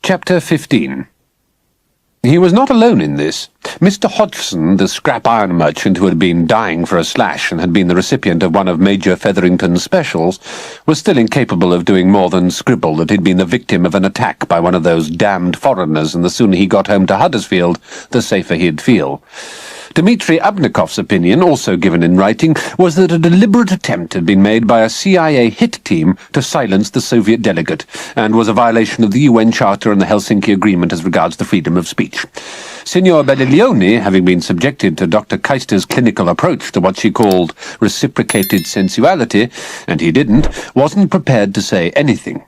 Chapter 15. He was not alone in this. Mr. Hodgson, the scrap iron merchant who had been dying for a slash and had been the recipient of one of Major Featherington's specials, was still incapable of doing more than scribble that he'd been the victim of an attack by one of those damned foreigners, and the sooner he got home to Huddersfield, the safer he'd feel. Dmitri Abnikov's opinion, also given in writing, was that a deliberate attempt had been made by a CIA hit team to silence the Soviet delegate, and was a violation of the UN Charter and the Helsinki Agreement as regards the freedom of speech. Signor Badiglione, having been subjected to Dr. Keister's clinical approach to what she called reciprocated sensuality, and he didn't, wasn't prepared to say anything.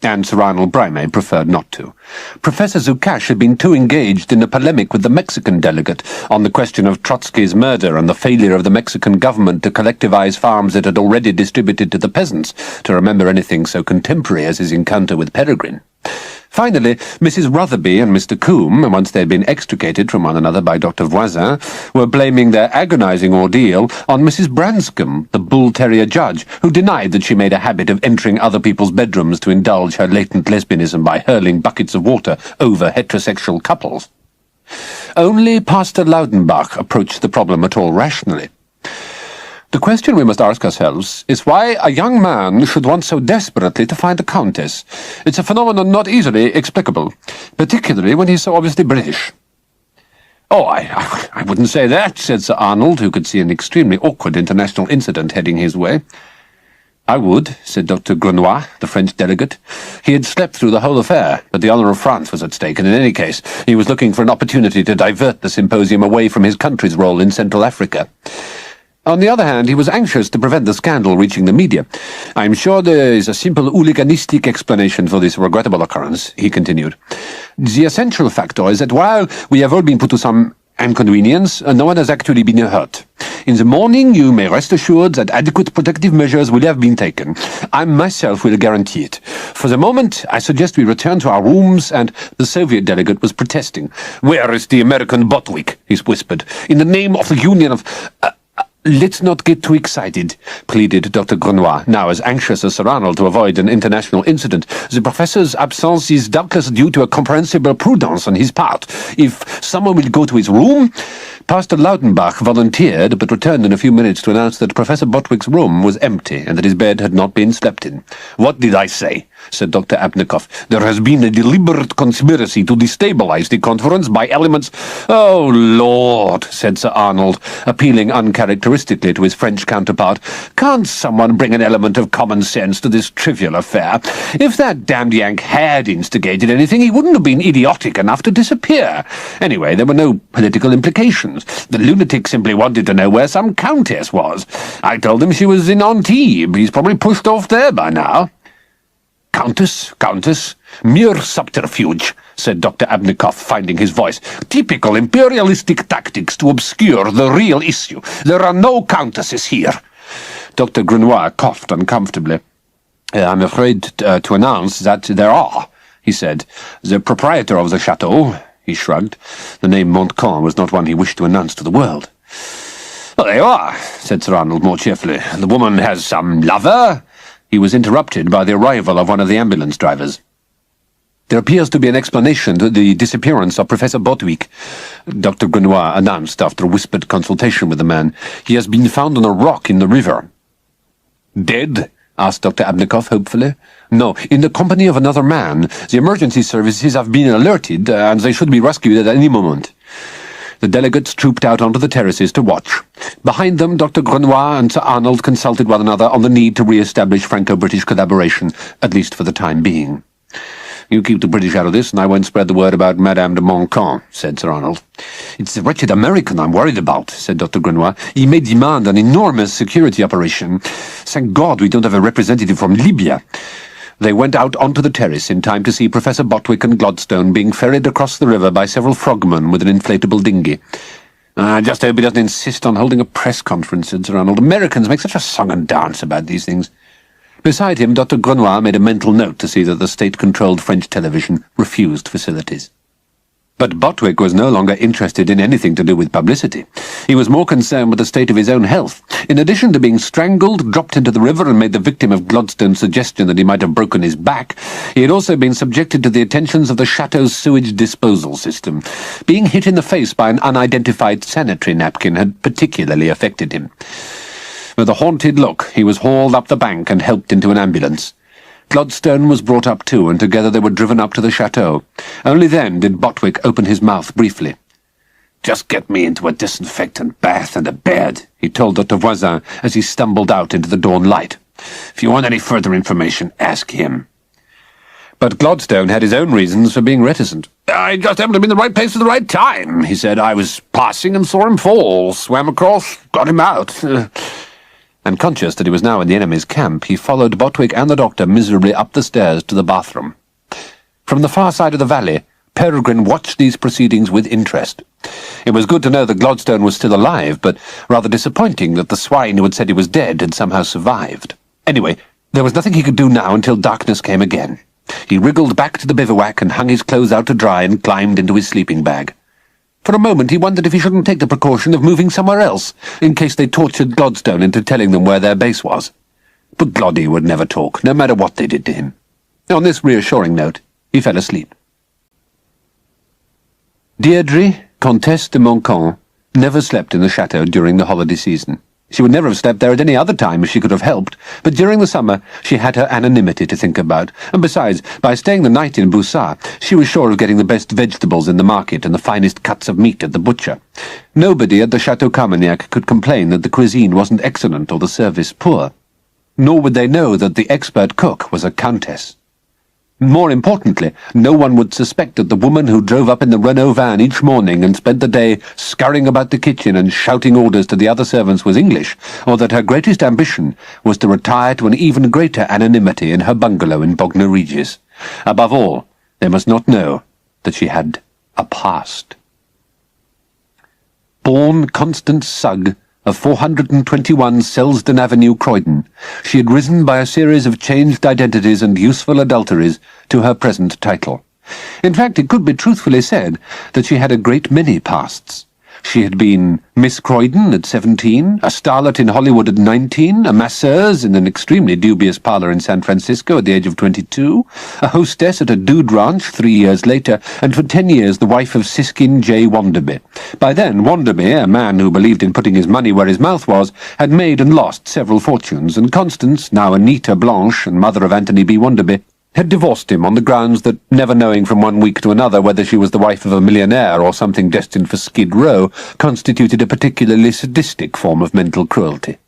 And Sir Arnold Brime preferred not to. Professor Zucash had been too engaged in a polemic with the Mexican delegate on the question of Trotsky's murder and the failure of the Mexican government to collectivize farms it had already distributed to the peasants to remember anything so contemporary as his encounter with Peregrine. Finally, Mrs. Rotherby and Mr. Combe, once they had been extricated from one another by Dr. Voisin, were blaming their agonizing ordeal on Mrs. Branscombe, the bull-terrier judge, who denied that she made a habit of entering other people's bedrooms to indulge her latent lesbianism by hurling buckets of water over heterosexual couples. Only Pastor Laudenbach approached the problem at all rationally. The question we must ask ourselves is why a young man should want so desperately to find a countess. It's a phenomenon not easily explicable, particularly when he's so obviously British. "Oh, I wouldn't say that," said Sir Arnold, who could see an extremely awkward international incident heading his way. "I would," said Dr. Grenois, the French delegate. He had slept through the whole affair, but the honour of France was at stake, and in any case, he was looking for an opportunity to divert the symposium away from his country's role in Central Africa. On the other hand, he was anxious to prevent the scandal reaching the media. "I'm sure there is a simple hooliganistic explanation for this regrettable occurrence," he continued. "The essential factor is that while we have all been put to some inconvenience, no one has actually been hurt. In the morning, you may rest assured that adequate protective measures will have been taken. I myself will guarantee it. For the moment, I suggest we return to our rooms," and the Soviet delegate was protesting. "Where is the American Botwick?" he whispered. "In the name of the Union of—" "Let's not get too excited," pleaded Dr. Grenois, now as anxious as Sir Arnold to avoid an international incident. "The professor's absence is doubtless due to a comprehensible prudence on his part. If someone will go to his room—" Pastor Laudenbach volunteered, but returned in a few minutes to announce that Professor Botwick's room was empty and that his bed had not been slept in. "What did I say?" said Dr. Abnikov. "There has been a deliberate conspiracy to destabilize the conference by elements—" "Oh, Lord," said Sir Arnold, appealing uncharacteristically to his French counterpart. "Can't someone bring an element of common sense to this trivial affair? If that damned Yank had instigated anything, he wouldn't have been idiotic enough to disappear. Anyway, there were no political implications. The lunatic simply wanted to know where some countess was. I told him she was in Antibes. He's probably pushed off there by now." Countess, mere subterfuge," said Dr. Abnikov, finding his voice. "Typical imperialistic tactics to obscure the real issue. There are no countesses here." Dr. Grenois coughed uncomfortably. "I'm afraid to announce that there are," he said. "The proprietor of the chateau—" He shrugged. The name Montcalm was not one he wished to announce to the world. "Well, there you are," said Sir Arnold more cheerfully. "The woman has some lover—" He was interrupted by the arrival of one of the ambulance drivers. "There appears to be an explanation to the disappearance of Professor Botwick," Dr. Grenois announced after a whispered consultation with the man. "He has been found on a rock in the river." "Dead?" asked Dr. Abnikov hopefully. "No, in the company of another man. The emergency services have been alerted, and they should be rescued at any moment." The delegates trooped out onto the terraces to watch. Behind them, Dr. Grenois and Sir Arnold consulted one another on the need to re-establish Franco-British collaboration, at least for the time being. "You keep the British out of this, and I won't spread the word about Madame de Montcalm," said Sir Arnold. "It's the wretched American I'm worried about," said Dr. Grenois. "He may demand an enormous security operation. Thank God we don't have a representative from Libya." They went out onto the terrace in time to see Professor Botwick and Gladstone being ferried across the river by several frogmen with an inflatable dinghy. "I just hope he doesn't insist on holding a press conference," said Sir Arnold. "Americans make such a song and dance about these things." Beside him, Dr. Grenois made a mental note to see that the state-controlled French television refused facilities. But Botwick was no longer interested in anything to do with publicity. He was more concerned with the state of his own health. In addition to being strangled, dropped into the river, and made the victim of Gladstone's suggestion that he might have broken his back, he had also been subjected to the attentions of the chateau's sewage disposal system. Being hit in the face by an unidentified sanitary napkin had particularly affected him. With a haunted look, he was hauled up the bank and helped into an ambulance. Gladstone was brought up too, and together they were driven up to the chateau. Only then did Botwick open his mouth briefly. "Just get me into a disinfectant bath and a bed," he told Dr. Voisin as he stumbled out into the dawn light. "If you want any further information, ask him." But Gladstone had his own reasons for being reticent. "I just happened to be in the right place at the right time," he said. "I was passing and saw him fall, swam across, got him out." And conscious that he was now in the enemy's camp, he followed Botwick and the doctor miserably up the stairs to the bathroom. From the far side of the valley, Peregrine watched these proceedings with interest. It was good to know that Gladstone was still alive, but rather disappointing that the swine who had said he was dead had somehow survived. Anyway, there was nothing he could do now until darkness came again. He wriggled back to the bivouac and hung his clothes out to dry and climbed into his sleeping bag. For a moment he wondered if he shouldn't take the precaution of moving somewhere else, in case they tortured Gladstone into telling them where their base was. But Gloddy would never talk, no matter what they did to him. On this reassuring note, he fell asleep. Deirdre, Comtesse de Montcalm, never slept in the chateau during the holiday season. She would never have slept there at any other time if she could have helped, but during the summer she had her anonymity to think about, and besides, by staying the night in Boussat, she was sure of getting the best vegetables in the market and the finest cuts of meat at the butcher. Nobody at the Chateau Carmagnac could complain that the cuisine wasn't excellent or the service poor. Nor would they know that the expert cook was a countess. More importantly, no one would suspect that the woman who drove up in the Renault van each morning and spent the day scurrying about the kitchen and shouting orders to the other servants was English, or that her greatest ambition was to retire to an even greater anonymity in her bungalow in Bognor Regis. Above all, they must not know that she had a past. Born Constance Sugg, of 421 Selsdon Avenue, Croydon, she had risen by a series of changed identities and useful adulteries to her present title. In fact, it could be truthfully said that she had a great many pasts. She had been Miss Croydon at 17, a starlet in Hollywood at 19, a masseuse in an extremely dubious parlour in San Francisco at the age of 22, a hostess at a dude ranch 3 years later, and for 10 years the wife of Siskin J. Wonderby. By then, Wonderby, a man who believed in putting his money where his mouth was, had made and lost several fortunes, and Constance, now Anita Blanche and mother of Anthony B. Wonderby, had divorced him on the grounds that, never knowing from one week to another whether she was the wife of a millionaire or something destined for Skid Row, constituted a particularly sadistic form of mental cruelty.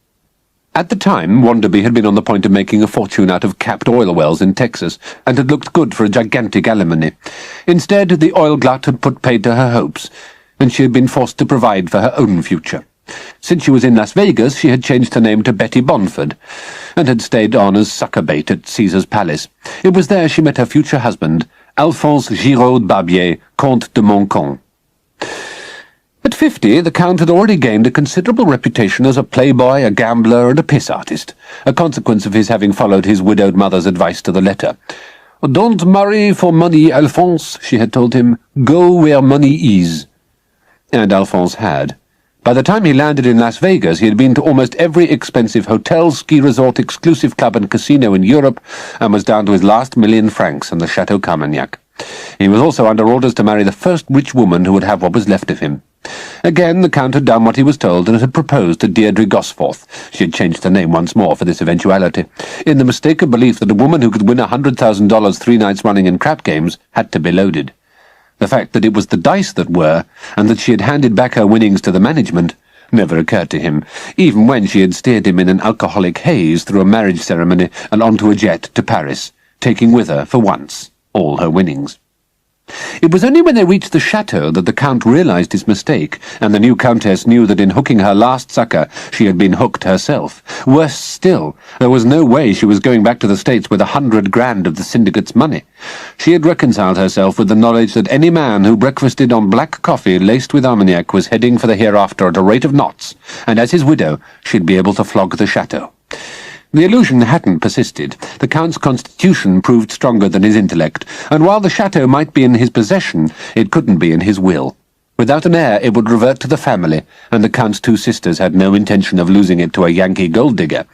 At the time, Wonderby had been on the point of making a fortune out of capped oil wells in Texas, and had looked good for a gigantic alimony. Instead, the oil glut had put paid to her hopes, and she had been forced to provide for her own future. Since she was in Las Vegas, she had changed her name to Betty Bonford, and had stayed on as sucker bait at Caesar's Palace. It was there she met her future husband, Alphonse Giraud Barbier, Comte de Montcalm. At 50, the Count had already gained a considerable reputation as a playboy, a gambler, and a piss artist, a consequence of his having followed his widowed mother's advice to the letter. "Don't marry for money, Alphonse," she had told him. "Go where money is." And Alphonse had. By the time he landed in Las Vegas, he had been to almost every expensive hotel, ski resort, exclusive club and casino in Europe, and was down to his last £1,000,000 in the Chateau Carmagnac. He was also under orders to marry the first rich woman who would have what was left of him. Again, the Count had done what he was told and had proposed to Deirdre Gosforth. She had changed her name once more for this eventuality, in the mistaken belief that a woman who could win $100,000 3 nights running in crap games had to be loaded. The fact that it was the dice that were, and that she had handed back her winnings to the management, never occurred to him, even when she had steered him in an alcoholic haze through a marriage ceremony and onto a jet to Paris, taking with her, for once, all her winnings. It was only when they reached the chateau that the Count realized his mistake, and the new Countess knew that in hooking her last sucker she had been hooked herself. Worse still, there was no way she was going back to the States with 100 grand of the syndicate's money. She had reconciled herself with the knowledge that any man who breakfasted on black coffee laced with armagnac was heading for the hereafter at a rate of knots, and as his widow she'd be able to flog the chateau. The illusion hadn't persisted. The Count's constitution proved stronger than his intellect, and while the chateau might be in his possession, it couldn't be in his will. Without an heir, it would revert to the family, and the Count's two sisters had no intention of losing it to a Yankee gold-digger.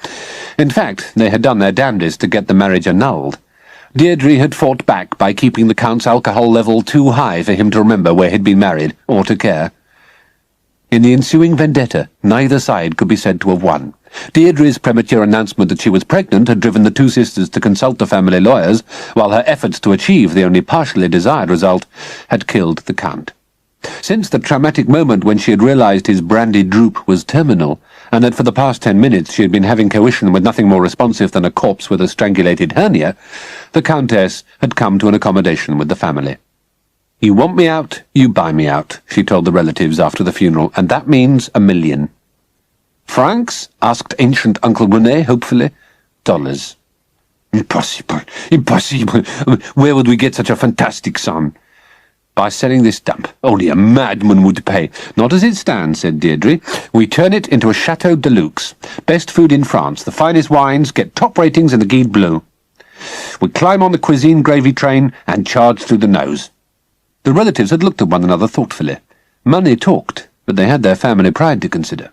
In fact, they had done their damnedest to get the marriage annulled. Deirdre had fought back by keeping the Count's alcohol level too high for him to remember where he'd been married, or to care. In the ensuing vendetta, neither side could be said to have won. Deirdre's premature announcement that she was pregnant had driven the two sisters to consult the family lawyers, while her efforts to achieve the only partially desired result had killed the Count. Since the traumatic moment when she had realized his brandy droop was terminal, and that for the past 10 minutes she had been having coition with nothing more responsive than a corpse with a strangulated hernia, the Countess had come to an accommodation with the family. "You want me out, you buy me out," she told the relatives after the funeral, "and that means $1 million. "Francs?" asked ancient Uncle Rene hopefully. "Dollars." "Impossible, impossible. Where would we get such a fantastic sum?" "By selling this dump. Only a madman would pay." "Not as it stands," said Deirdre. "We turn it into a chateau de luxe. Best food in France, the finest wines, get top ratings in the Guide Bleu. We climb on the cuisine gravy train and charge through the nose." The relatives had looked at one another thoughtfully. Money talked, but they had their family pride to consider.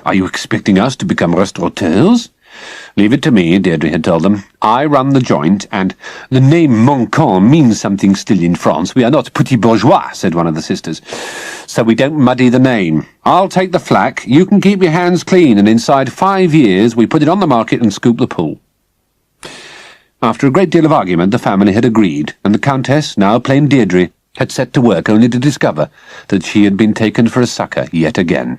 "Are you expecting us to become restaurateurs?" "Leave it to me," Deirdre had told them. "I run the joint, and the name Manquant means something still in France. We are not petit bourgeois," said one of the sisters, "so we don't muddy the name. I'll take the flak, you can keep your hands clean, and inside 5 years we put it on the market and scoop the pool." After a great deal of argument, the family had agreed, and the Countess, now plain Deirdre, had set to work only to discover that she had been taken for a sucker yet again.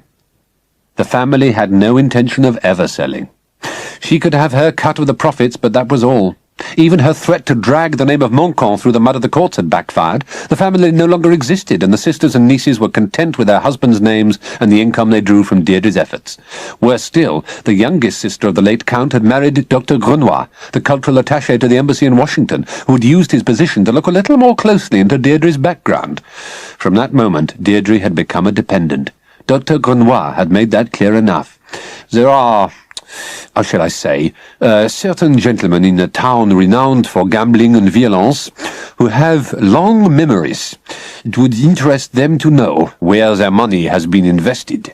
The family had no intention of ever selling. She could have her cut of the profits, but that was all. Even her threat to drag the name of Manquant through the mud of the courts had backfired. The family no longer existed, and the sisters and nieces were content with their husbands' names and the income they drew from Deirdre's efforts. Worse still, the youngest sister of the late Count had married Dr. Grenoir, the cultural attaché to the embassy in Washington, who had used his position to look a little more closely into Deirdre's background. From that moment, Deirdre had become a dependent. Dr. Grenoir had made that clear enough. There are, how shall I say, certain gentlemen in a town renowned for gambling and violence who have long memories. It would interest them to know where their money has been invested.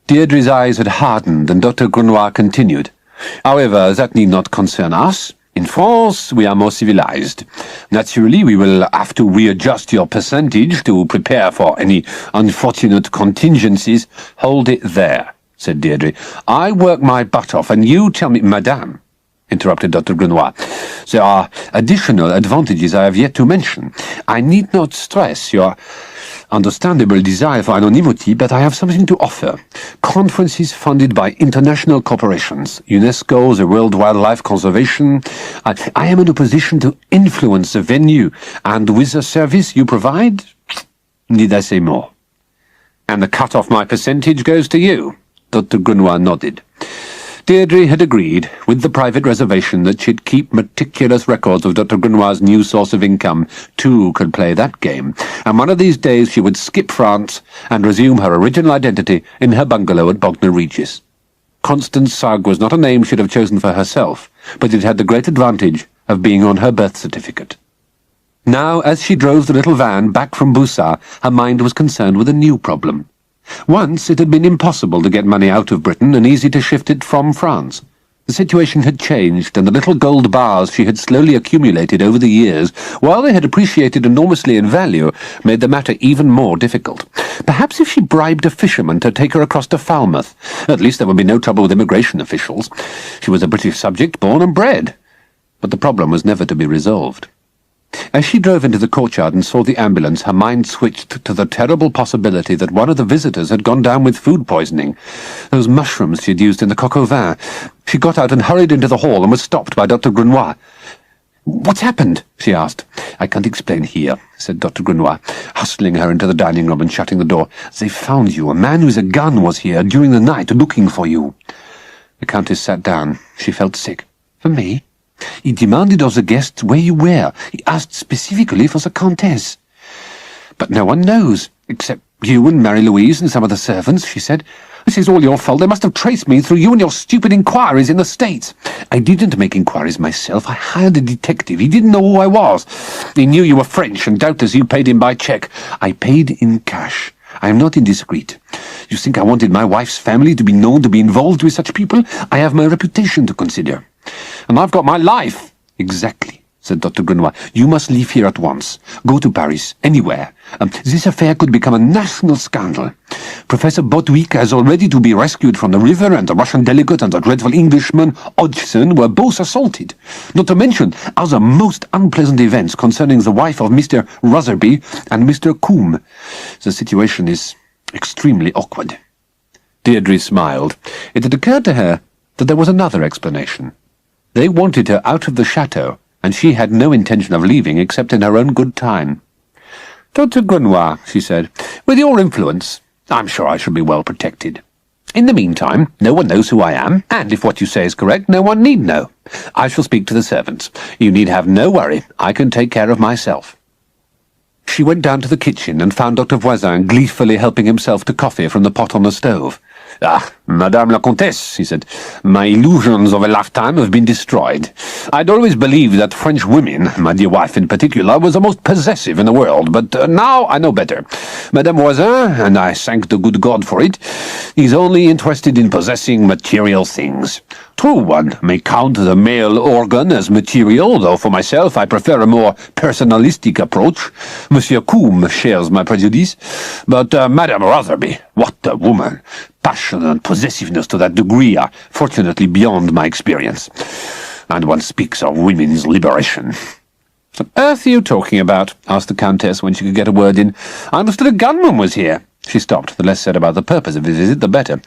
Deirdre's eyes had hardened, and Dr. Grenoir continued. "However, that need not concern us. In France, we are more civilized. Naturally, we will have to readjust your percentage to prepare for any unfortunate contingencies." "Hold it there," said Deirdre. "I work my butt off, and you tell me—" "Madame," interrupted Dr. Grenoir, "there are additional advantages I have yet to mention. I need not stress your understandable desire for anonymity, but I have something to offer. Conferences funded by international corporations, UNESCO, the World Wildlife Conservation. I am in a position to influence the venue, and with the service you provide, need I say more?" "And the cut off my percentage goes to you?" Dr. Grenoir nodded. Deirdre had agreed, with the private reservation that she'd keep meticulous records of Dr. Grenoir's new source of income. Two could play that game, and one of these days she would skip France and resume her original identity in her bungalow at Bognor Regis. Constance Sugg was not a name she'd have chosen for herself, but it had the great advantage of being on her birth certificate. Now, as she drove the little van back from Boussat, her mind was concerned with a new problem. Once it had been impossible to get money out of Britain and easy to shift it from France. The situation had changed, and the little gold bars she had slowly accumulated over the years, while they had appreciated enormously in value, made the matter even more difficult. Perhaps if she bribed a fisherman to take her across to Falmouth, at least there would be no trouble with immigration officials. She was a British subject, born and bred. But the problem was never to be resolved. As she drove into the courtyard and saw the ambulance, her mind switched to the terrible possibility that one of the visitors had gone down with food poisoning. Those mushrooms she had used in the coq au vin. She got out and hurried into the hall and was stopped by Dr. Grenoir. "What's happened?" she asked. "I can't explain here," said Dr. Grenoir, hustling her into the dining room and shutting the door. "They found you. A man with a gun was here during the night looking for you." The Countess sat down. She felt sick. "For me? He demanded of the guests where you were. He asked specifically for the Countess." "But no one knows, except you and Mary-Louise and some of the servants," she said. This is all your fault. They must have traced me through you and your stupid inquiries in the States. I didn't make inquiries myself. I hired a detective. He didn't know who I was. He knew you were French, and doubtless you paid him by cheque. I paid in cash. I am not indiscreet. You think I wanted my wife's family to be known to be involved with such people? I have my reputation to consider. And I've got my life. Exactly, said Dr. Grenoir. You must leave here at once. Go to Paris, anywhere. This affair could become a national scandal. Professor Botwick has already to be rescued from the river, and the Russian delegate and the dreadful Englishman, Hodgson, were both assaulted. Not to mention other most unpleasant events concerning the wife of Mr. Rotherby and Mr. Combe. The situation is extremely awkward. Deirdre smiled. It had occurred to her that there was another explanation. They wanted her out of the chateau, and she had no intention of leaving except in her own good time. Dr. Grenoir, she said, with your influence, I'm sure I shall be well protected. In the meantime, no one knows who I am, and if what you say is correct, no one need know. I shall speak to the servants. You need have no worry. I can take care of myself. She went down to the kitchen and found Dr. Voisin gleefully helping himself to coffee from the pot on the stove. Ah, Madame la Comtesse, he said, my illusions of a lifetime have been destroyed. I'd always believed that French women, my dear wife in particular, was the most possessive in the world, but now I know better. Madame Voisin, and I thank the good God for it, is only interested in possessing material things. True, one may count the male organ as material, though for myself I prefer a more personalistic approach. Monsieur Combe shares my prejudice, but Madame Rotherby, what a woman! Passion and possessiveness to that degree are fortunately beyond my experience. And one speaks of women's liberation. What on earth are you talking about? Asked the Countess when she could get a word in. I understood a gunman was here. She stopped. The less said about the purpose of his visit, the better.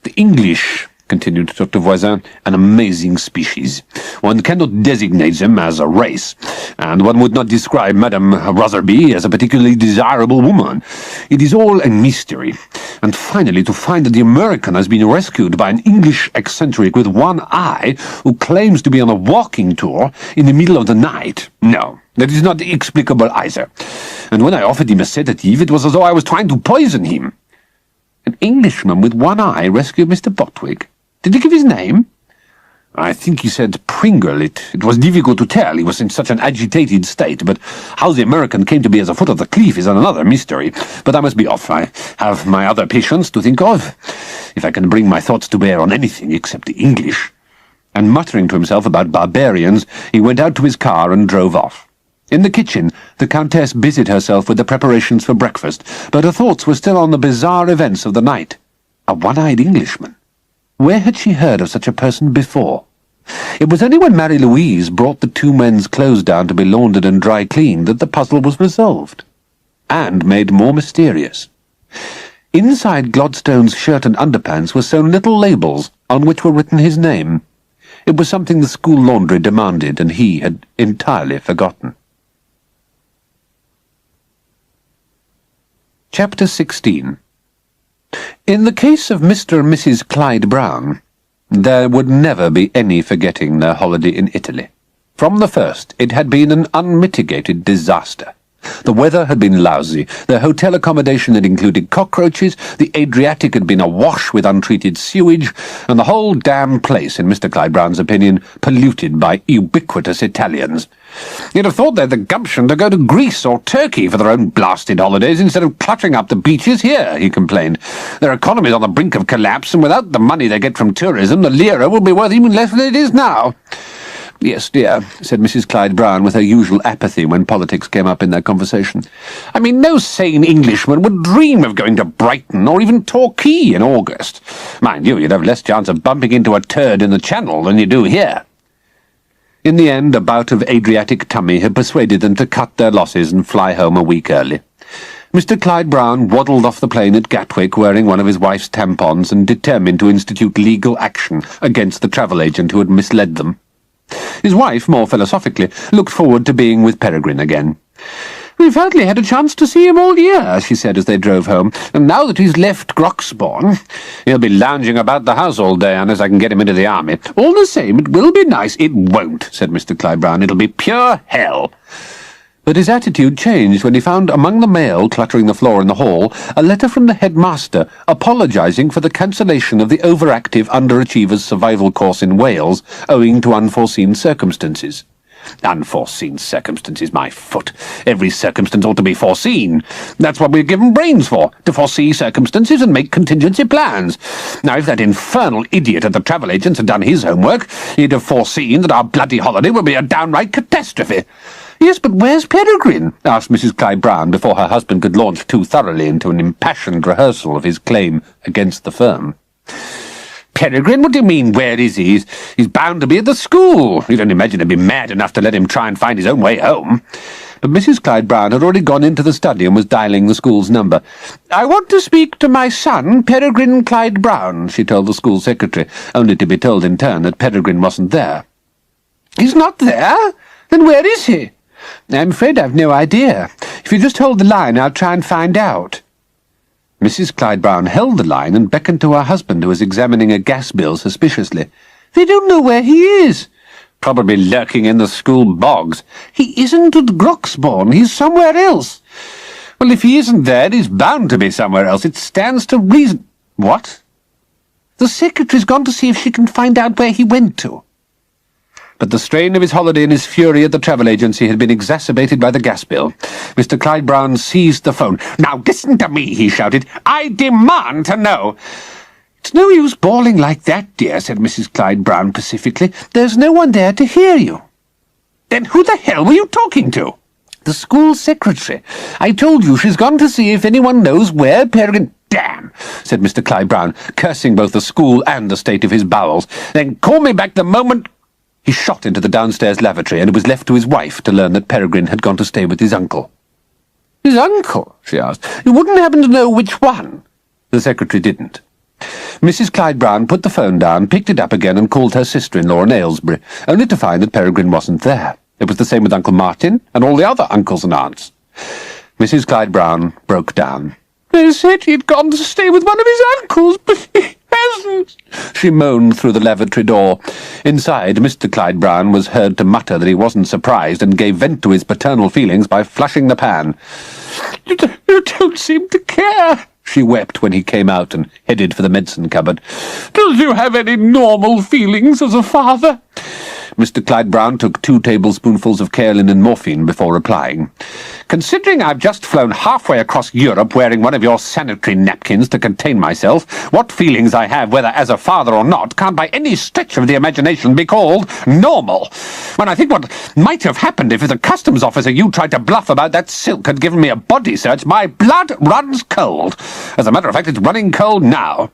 The English, continued Dr. Voisin, an amazing species. One cannot designate them as a race, and one would not describe Madame Rotherby as a particularly desirable woman. It is all a mystery. And finally, to find that the American has been rescued by an English eccentric with one eye who claims to be on a walking tour in the middle of the night. No, that is not explicable either. And when I offered him a sedative, it was as though I was trying to poison him. An Englishman with one eye rescued Mr. Botwick. Did he give his name? I think he said Pringle. It was difficult to tell. He was in such an agitated state, but how the American came to be at the foot of the cliff is another mystery. But I must be off. I have my other patients to think of, if I can bring my thoughts to bear on anything except the English. And muttering to himself about barbarians, he went out to his car and drove off. In the kitchen, the Countess busied herself with the preparations for breakfast, but her thoughts were still on the bizarre events of the night. A one-eyed Englishman. Where had she heard of such a person before? It was only when Marie-Louise brought the two men's clothes down to be laundered and dry-cleaned that the puzzle was resolved, and made more mysterious. Inside Gladstone's shirt and underpants were sewn little labels on which were written his name. It was something the school laundry demanded, and he had entirely forgotten. Chapter 16. In the case of Mr. and Mrs. Clyde Brown, there would never be any forgetting their holiday in Italy. From the first, it had been an unmitigated disaster. The weather had been lousy, their hotel accommodation had included cockroaches, the Adriatic had been awash with untreated sewage, and the whole damn place, in Mr. Clyde Brown's opinion, polluted by ubiquitous Italians. You'd have thought they had the gumption to go to Greece or Turkey for their own blasted holidays instead of cluttering up the beaches here, he complained. Their economy's on the brink of collapse, and without the money they get from tourism, the lira will be worth even less than it is now. Yes, dear, said Mrs. Clyde Brown with her usual apathy when politics came up in their conversation. I mean, no sane Englishman would dream of going to Brighton or even Torquay in August. Mind you, you'd have less chance of bumping into a turd in the Channel than you do here. In the end, a bout of Adriatic tummy had persuaded them to cut their losses and fly home a week early. Mr. Clyde Brown waddled off the plane at Gatwick wearing one of his wife's tampons and determined to institute legal action against the travel agent who had misled them. His wife, more philosophically, looked forward to being with Peregrine again. "We've hardly had a chance to see him all year," she said as they drove home, "and now that he's left Groxbourne, he'll be lounging about the house all day unless I can get him into the army. All the same, it will be nice." "It won't," said Mr. Clyde Brown. "It'll be pure hell." But his attitude changed when he found among the mail cluttering the floor in the hall a letter from the headmaster apologising for the cancellation of the overactive underachievers' survival course in Wales owing to unforeseen circumstances. Unforeseen circumstances, my foot. Every circumstance ought to be foreseen. That's what we're given brains for, to foresee circumstances and make contingency plans. Now, if that infernal idiot at the travel agents had done his homework, he'd have foreseen that our bloody holiday would be a downright catastrophe. "Yes, but where's Peregrine?" asked Mrs. Clyde-Brown before her husband could launch too thoroughly into an impassioned rehearsal of his claim against the firm. "Peregrine? What do you mean, where is he? He's bound to be at the school. You don't imagine I'd be mad enough to let him try and find his own way home." But Mrs. Clyde-Brown had already gone into the study and was dialing the school's number. "I want to speak to my son, Peregrine Clyde-Brown," she told the school secretary, only to be told in turn that Peregrine wasn't there. "He's not there? Then where is he?" "I'm afraid I've no idea. If you just hold the line, I'll try and find out." Mrs. Clyde-Brown held the line and beckoned to her husband, who was examining a gas bill suspiciously. "They don't know where he is." "Probably lurking in the school bogs." "He isn't at Groxbourne. He's somewhere else." "Well, if he isn't there, he's bound to be somewhere else. It stands to reason." "What?" "The secretary's gone to see if she can find out where he went to." But the strain of his holiday and his fury at the travel agency had been exacerbated by the gas bill. Mr. Clyde-Brown seized the phone. "Now listen to me," he shouted. "I demand to know." "It's no use bawling like that, dear," said Mrs. Clyde-Brown pacifically. "There's no one there to hear you." "Then who the hell were you talking to?" "The school secretary. I told you she's gone to see if anyone knows where Peregrine—" "Damn," said Mr. Clyde-Brown, cursing both the school and the state of his bowels. "Then call me back the moment—" He shot into the downstairs lavatory, and it was left to his wife to learn that Peregrine had gone to stay with his uncle. "His uncle?" she asked. "You wouldn't happen to know which one?" The secretary didn't. Mrs. Clyde-Brown put the phone down, picked it up again, and called her sister-in-law in Aylesbury, only to find that Peregrine wasn't there. It was the same with Uncle Martin and all the other uncles and aunts. Mrs. Clyde-Brown broke down. "They said he'd gone to stay with one of his uncles, but he hasn't," she moaned through the lavatory door. Inside, Mr. Clyde-Brown was heard to mutter that he wasn't surprised, and gave vent to his paternal feelings by flushing the pan. You don't seem to care," she wept when he came out and headed for the medicine cupboard. "Do you have any normal feelings as a father?" Mr. Clyde-Brown took 2 tablespoonfuls of kaolin and morphine before replying. "Considering I've just flown halfway across Europe wearing one of your sanitary napkins to contain myself, what feelings I have, whether as a father or not, can't by any stretch of the imagination be called normal. When I think what might have happened if the customs officer you tried to bluff about that silk had given me a body search, my blood runs cold. As a matter of fact, it's running cold now."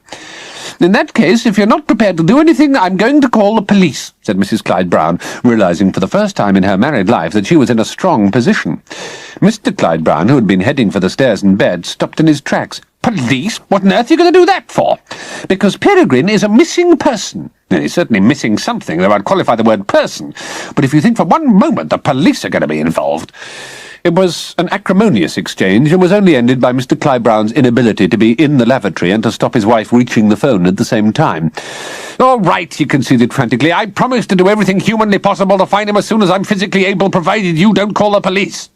"In that case, if you're not prepared to do anything, I'm going to call the police," said Mrs. Clyde-Brown, realizing for the first time in her married life that she was in a strong position. Mr. Clyde-Brown, who had been heading for the stairs in bed, stopped in his tracks. "Police? What on earth are you going to do that for?" "Because Peregrine is a missing person." "He's certainly missing something, though I'd qualify the word person. But if you think for one moment the police are going to be involved—" It was an acrimonious exchange, and was only ended by Mr. Clyde-Brown's inability to be in the lavatory and to stop his wife reaching the phone at the same time. "All right," he conceded frantically. "I promise to do everything humanly possible to find him as soon as I'm physically able, provided you don't call the police."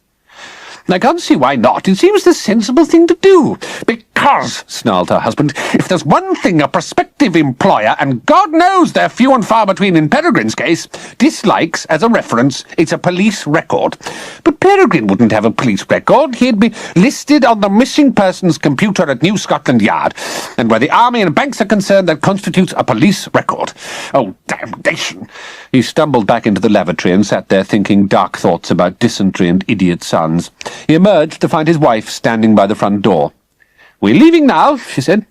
"I can't see why not. It seems the sensible thing to do." "Because," snarled her husband, "if there's one thing a prospective employer, and God knows they're few and far between in Peregrine's case, dislikes as a reference, it's a police record." "But Peregrine wouldn't have a police record. He'd be listed on the missing persons computer at New Scotland Yard, and where the army and banks are concerned, that constitutes a police record. Oh, damnation!" He stumbled back into the lavatory and sat there thinking dark thoughts about dysentery and idiot sons. He emerged to find his wife standing by the front door. "We're leaving now," she said.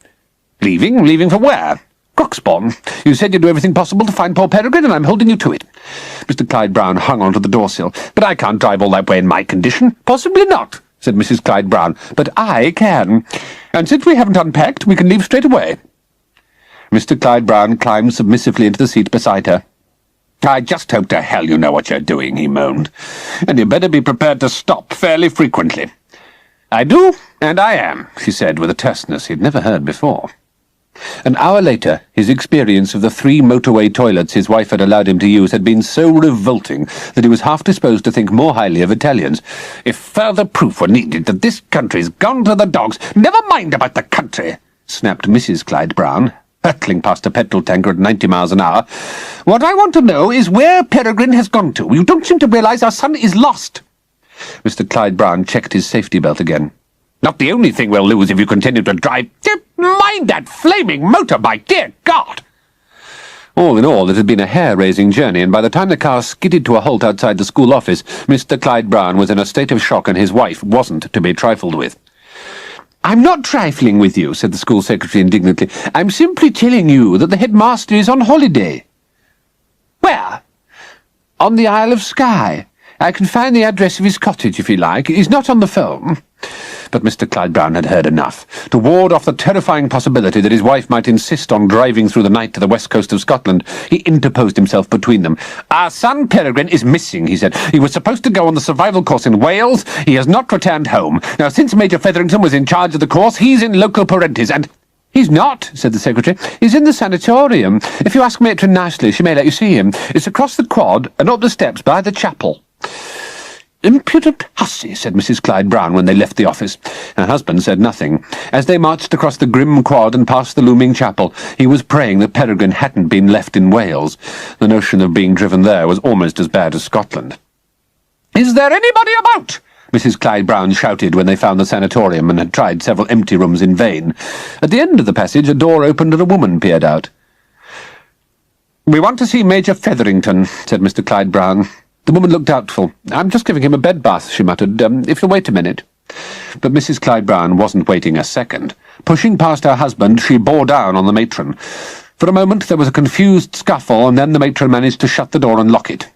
"Leaving? Leaving for where?" "Groxbourne. You said you'd do everything possible to find poor Peregrine, and I'm holding you to it." Mr. Clyde-Brown hung onto the doorsill. "But I can't drive all that way in my condition." "Possibly not," said Mrs. Clyde-Brown, "but I can. And since we haven't unpacked, we can leave straight away." Mr. Clyde-Brown climbed submissively into the seat beside her. "I just hope to hell you know what you're doing," he moaned. "And you better be prepared to stop fairly frequently." "I do, and I am," she said with a terseness he'd never heard before. An hour later, his experience of the 3 motorway toilets his wife had allowed him to use had been so revolting that he was half disposed to think more highly of Italians. If further proof were needed that this country's gone to the dogs, never mind about the country, snapped Mrs. Clyde Brown, hurtling past a petrol tanker at 90 miles an hour. What I want to know is where Peregrine has gone to. You don't seem to realize our son is lost. Mr. Clyde Brown checked his safety belt again. Not the only thing we'll lose if you continue to drive. Mind that flaming motorbike, dear God! All in all, it had been a hair-raising journey, and by the time the car skidded to a halt outside the school office, Mr. Clyde Brown was in a state of shock, and his wife wasn't to be trifled with. "I'm not trifling with you," said the school secretary indignantly. "I'm simply telling you that the headmaster is on holiday." "Where?" "On the Isle of Skye. I can find the address of his cottage, if you like. He's not on the phone." But Mr. Clyde Brown had heard enough. To ward off the terrifying possibility that his wife might insist on driving through the night to the west coast of Scotland, he interposed himself between them. "Our son Peregrine is missing," he said. "He was supposed to go on the survival course in Wales. He has not returned home. Now, since Major Featherington was in charge of the course, he's in loco parentis, and—" "He's not," said the secretary. "He's in the sanatorium. If you ask Matron nicely, she may let you see him. It's across the quad and up the steps by the chapel." "Impudent hussy," said Mrs. Clyde Brown when they left the office. Her husband said nothing. As they marched across the grim quad and past the looming chapel, he was praying that Peregrine hadn't been left in Wales. The notion of being driven there was almost as bad as Scotland. "Is there anybody about?" Mrs. Clyde Brown shouted when they found the sanatorium and had tried several empty rooms in vain. At the end of the passage, a door opened and a woman peered out. "We want to see Major Featherington," said Mr. Clyde Brown. The woman looked doubtful. "I'm just giving him a bed bath," she muttered. "If you'll wait a minute." But Mrs. Clyde Brown wasn't waiting a second. Pushing past her husband, she bore down on the matron. For a moment there was a confused scuffle, and then the matron managed to shut the door and lock it.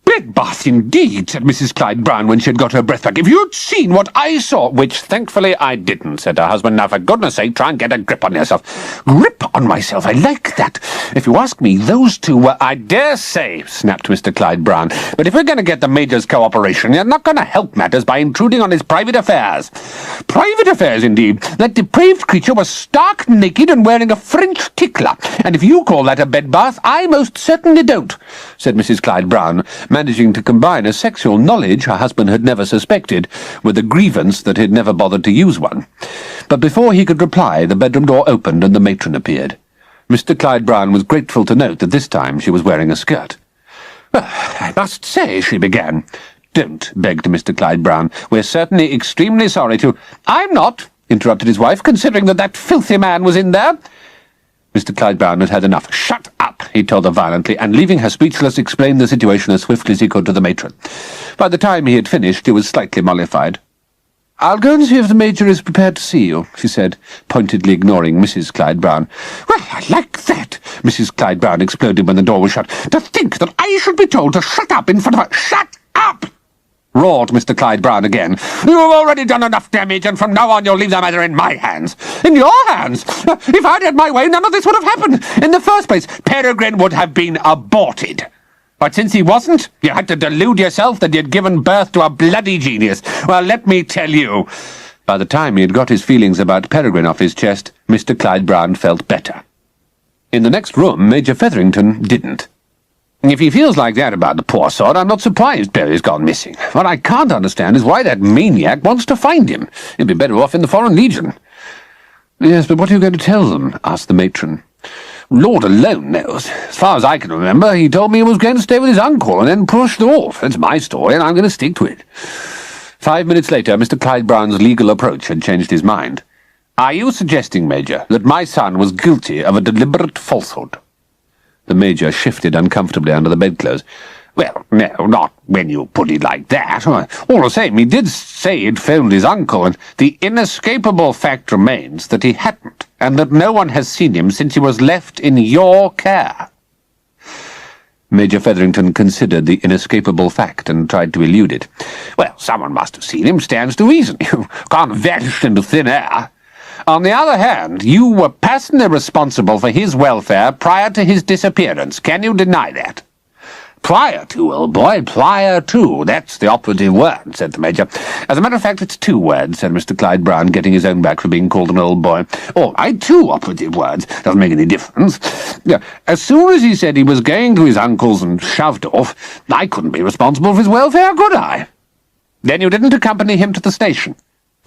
"Bed bath indeed," said Mrs. Clyde Brown when she had got her breath back. "If you'd seen what I saw—" "Which, thankfully, I didn't," said her husband. "Now, for goodness sake, try and get a grip on yourself." "Grip on myself? I like that. If you ask me, those two were—" "I dare say," snapped Mr. Clyde Brown. "But if we're going to get the Major's cooperation, you're not going to help matters by intruding on his private affairs." "Private affairs, indeed. That depraved creature was stark naked and wearing a French tickler. And if you call that a bed bath, I most certainly don't," said Mrs. Clyde Brown, managing to combine a sexual knowledge her husband had never suspected with a grievance that he'd never bothered to use one. But before he could reply, the bedroom door opened and the matron appeared. Mr. Clyde Brown was grateful to note that this time she was wearing a skirt. "Well, I must say," she began. "Don't," begged Mr. Clyde Brown. "We're certainly extremely sorry to—" "I'm not," interrupted his wife, "considering that filthy man was in there." Mr. Clyde Brown had had enough. "Shut up," he told her violently, and leaving her speechless, explained the situation as swiftly as he could to the matron. By the time he had finished, he was slightly mollified. "I'll go and see if the Major is prepared to see you," she said, pointedly ignoring Mrs. Clyde Brown. "Well, I like that," Mrs. Clyde Brown exploded when the door was shut. "To think that I should be told to shut up in front of her— Shut up!" roared Mr. Clyde Brown again. "You've already done enough damage, and from now on you'll leave the matter in my hands." "In your hands? If I'd had my way, none of this would have happened. In the first place, Peregrine would have been aborted. But since he wasn't, you had to delude yourself that you'd given birth to a bloody genius. Well, let me tell you—" By the time he had got his feelings about Peregrine off his chest, Mr. Clyde Brown felt better. In the next room, Major Featherington didn't. "If he feels like that about the poor sod, I'm not surprised Perry's gone missing. What I can't understand is why that maniac wants to find him. He'd be better off in the Foreign Legion." "Yes, but what are you going to tell them?" asked the matron. "Lord alone knows. As far as I can remember, he told me he was going to stay with his uncle and then pushed off. That's my story, and I'm going to stick to it." 5 minutes later, Mr. Clyde Brown's legal approach had changed his mind. "Are you suggesting, Major, that my son was guilty of a deliberate falsehood?" The Major shifted uncomfortably under the bedclothes. "Well, no, not when you put it like that. All the same, he did say he'd phoned his uncle, and the inescapable fact remains that he hadn't, and that no one has seen him since he was left in your care." Major Featherington considered the inescapable fact and tried to elude it. "Well, someone must have seen him, stands to reason. You can't vanish into thin air. On the other hand, you were personally responsible for his welfare prior to his disappearance. Can you deny that?" "Prior to, old boy, prior to. That's the operative word," said the Major. "As a matter of fact, it's 2 words," said Mr. Clyde Brown, getting his own back for being called an old boy. "All right, 2 operative words. Doesn't make any difference. Yeah, as soon as he said he was going to his uncle's and shoved off, I couldn't be responsible for his welfare, could I?" "Then you didn't accompany him to the station?"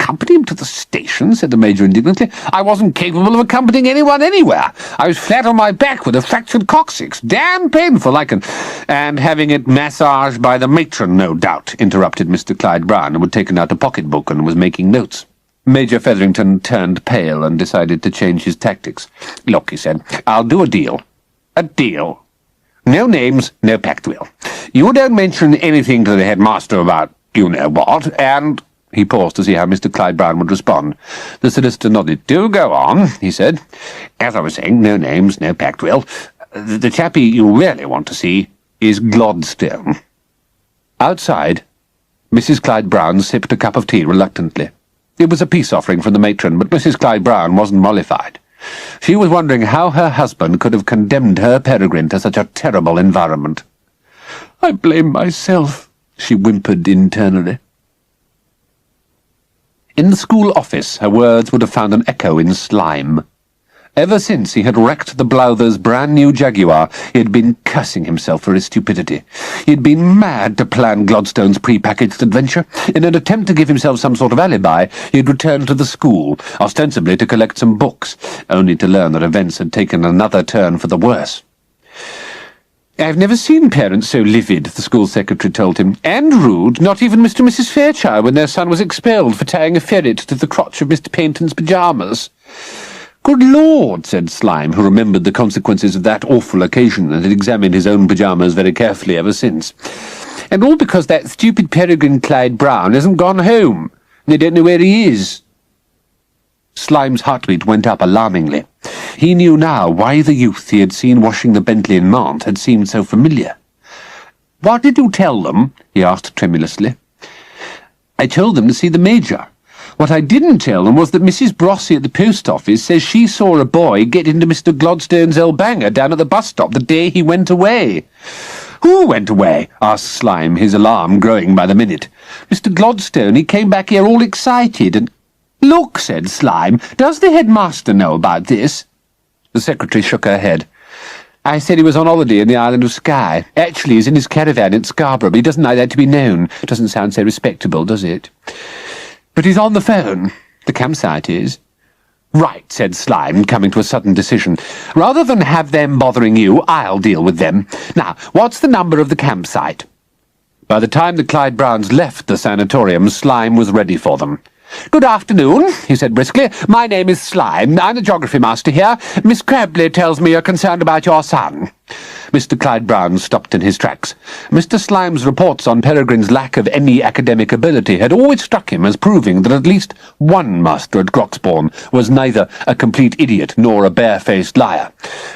"Accompany him to the station?" said the Major indignantly. "I wasn't capable of accompanying anyone anywhere. I was flat on my back with a fractured coccyx. Damn painful, "And having it massaged by the matron, no doubt," interrupted Mr. Clyde Brown, who had taken out a pocket-book and was making notes. Major Featherington turned pale and decided to change his tactics. "Look," he said, "I'll do a deal." "A deal?" "No names, no pact will. You don't mention anything to the headmaster about you-know-what, and—" He paused to see how Mr. Clyde Brown would respond. The solicitor nodded. "Do go on," he said. "As I was saying, no names, no pact will. The chappie you really want to see is Gladstone." Outside, Mrs. Clyde Brown sipped a cup of tea reluctantly. It was a peace offering from the matron, but Mrs. Clyde Brown wasn't mollified. She was wondering how her husband could have condemned her Peregrine to such a terrible environment. "I blame myself," she whimpered internally. In the school office, her words would have found an echo in Slime. Ever since he had wrecked the Blouther's brand-new Jaguar, he had been cursing himself for his stupidity. He had been mad to plan Gladstone's pre-packaged adventure. In an attempt to give himself some sort of alibi, he had returned to the school, ostensibly to collect some books, only to learn that events had taken another turn for the worse. "I've never seen parents so livid," the school secretary told him. "And rude. Not even Mr. and Mrs. Fairchild when their son was expelled for tying a ferret to the crotch of Mr. Paynton's pyjamas." "Good Lord," said Slime, who remembered the consequences of that awful occasion and had examined his own pyjamas very carefully ever since. "And all because that stupid Peregrine Clyde Brown hasn't gone home. They don't know where he is." Slime's heartbeat went up alarmingly. He knew now why the youth he had seen washing the Bentley in Mont had seemed so familiar. "What did you tell them?" he asked tremulously. "I told them to see the Major. What I didn't tell them was that Mrs. Brossy at the post office says she saw a boy get into Mr. Gladstone's old banger down at the bus stop the day he went away." "Who went away?" asked Slime, his alarm growing by the minute. "Mr. Gladstone. He came back here all excited and—" "Look," said Slime, "does the headmaster know about this?" The secretary shook her head. "I said he was on holiday in the island of Skye. Actually, he's in his caravan at Scarborough, but he doesn't like that to be known. Doesn't sound so respectable, does it? But he's on the phone. The campsite is." "Right," said Slime, coming to a sudden decision. "Rather than have them bothering you, I'll deal with them. Now, what's the number of the campsite?" By the time the Clyde Browns left the sanatorium, Slime was ready for them. "Good afternoon," he said briskly. "My name is Slime. I'm the geography master here. Miss Crabtree tells me you're concerned about your son." Mr. Clyde Brown stopped in his tracks. Mr. Slime's reports on Peregrine's lack of any academic ability had always struck him as proving that at least one master at Groxbourne was neither a complete idiot nor a barefaced liar.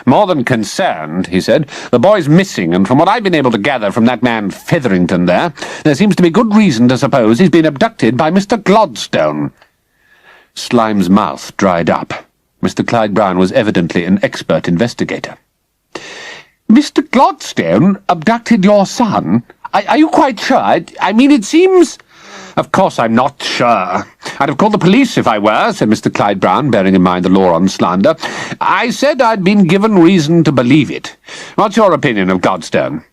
"More than concerned," he said. "The boy's missing, and from what I've been able to gather from that man Featherington there seems to be good reason to suppose he's been abducted by Mr. Gladstone." Slime's mouth dried up. Mr. Clyde Brown was evidently an expert investigator. "Mr. Gladstone abducted your son? Are you quite sure? I mean, it seems—" "Of course I'm not sure. I'd have called the police if I were," said Mr. Clyde Brown, bearing in mind the law on slander. "I said I'd been given reason to believe it. What's your opinion of Gladstone?"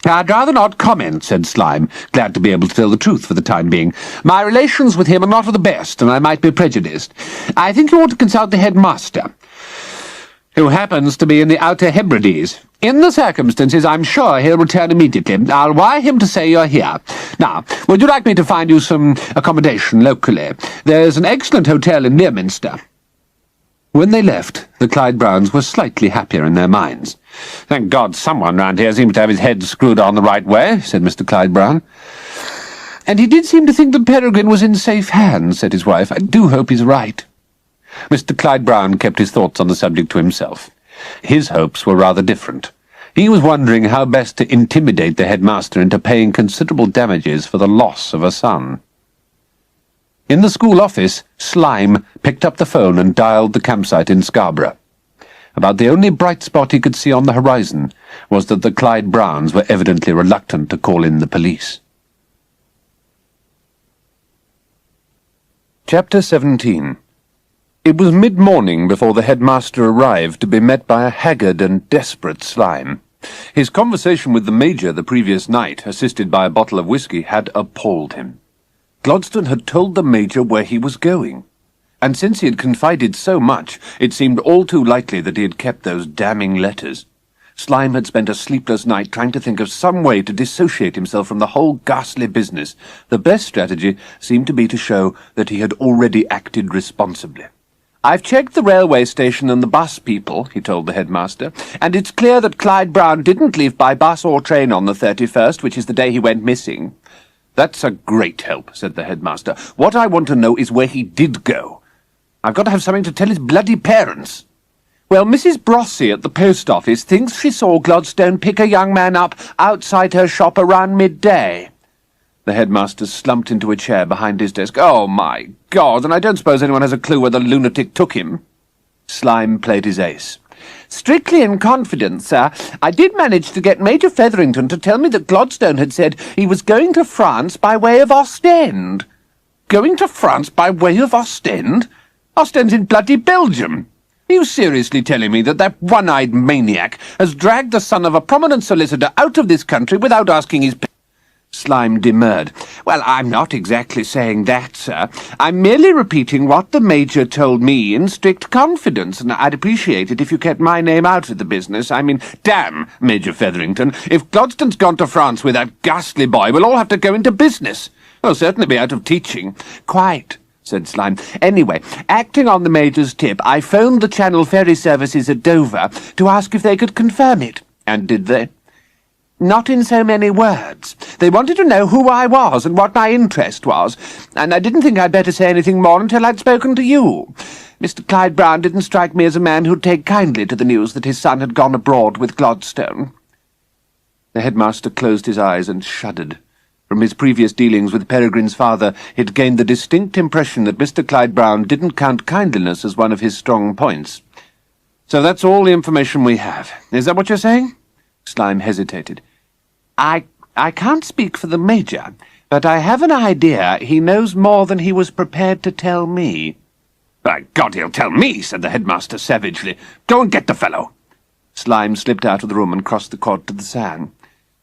"I'd rather not comment," said Slime, glad to be able to tell the truth for the time being. "My relations with him are not of the best, and I might be prejudiced. I think you ought to consult the headmaster, who happens to be in the Outer Hebrides. In the circumstances, I'm sure he'll return immediately. I'll wire him to say you're here. Now, would you like me to find you some accommodation locally? There's an excellent hotel in Leominster." When they left, the Clyde Browns were slightly happier in their minds. "Thank God someone round here seems to have his head screwed on the right way," said Mr. Clyde Brown. "And he did seem to think that Peregrine was in safe hands," said his wife. "I do hope he's right." Mr. Clyde Brown kept his thoughts on the subject to himself. His hopes were rather different. He was wondering how best to intimidate the headmaster into paying considerable damages for the loss of a son. In the school office, Slime picked up the phone and dialed the campsite in Scarborough. About the only bright spot he could see on the horizon was that the Clyde Browns were evidently reluctant to call in the police. Chapter 17. It was mid-morning before the headmaster arrived, to be met by a haggard and desperate Slime. His conversation with the Major the previous night, assisted by a bottle of whiskey, had appalled him. Gladstone had told the Major where he was going, and since he had confided so much, it seemed all too likely that he had kept those damning letters. Slime had spent a sleepless night trying to think of some way to dissociate himself from the whole ghastly business. The best strategy seemed to be to show that he had already acted responsibly. "I've checked the railway station and the bus people," he told the headmaster, "and it's clear that Clyde Brown didn't leave by bus or train on the 31st, which is the day he went missing." "That's a great help," said the headmaster. "What I want to know is where he did go. I've got to have something to tell his bloody parents." "Well, Mrs. Brossy at the post office thinks she saw Gladstone pick a young man up outside her shop around midday." The headmaster slumped into a chair behind his desk. "Oh, my God, and I don't suppose anyone has a clue where the lunatic took him?" Slime played his ace. "Strictly in confidence, sir, I did manage to get Major Featherington to tell me that Gladstone had said he was going to France by way of Ostend." "Going to France by way of Ostend? Ostend's in bloody Belgium. Are you seriously telling me that that one-eyed maniac has dragged the son of a prominent solicitor out of this country without asking his..." Slime demurred. "Well, I'm not exactly saying that, sir. I'm merely repeating what the Major told me in strict confidence, and I'd appreciate it if you kept my name out of the business. I mean, damn, Major Featherington, if Gladstone's gone to France with that ghastly boy, we'll all have to go into business. We'll certainly be out of teaching." "Quite," said Slime. "Anyway, acting on the Major's tip, I phoned the Channel Ferry Services at Dover to ask if they could confirm it." "And did they?" "Not in so many words. They wanted to know who I was and what my interest was, and I didn't think I'd better say anything more until I'd spoken to you. Mr. Clyde Brown didn't strike me as a man who'd take kindly to the news that his son had gone abroad with Gladstone." The headmaster closed his eyes and shuddered. From his previous dealings with Peregrine's father, he'd gained the distinct impression that Mr. Clyde Brown didn't count kindliness as one of his strong points. "So that's all the information we have. Is that what you're saying?" Slime hesitated. I can't speak for the Major, but I have an idea he knows more than he was prepared to tell me." "By God, he'll tell me," said the headmaster savagely. "Go and get the fellow." Slime slipped out of the room and crossed the quad to the sand.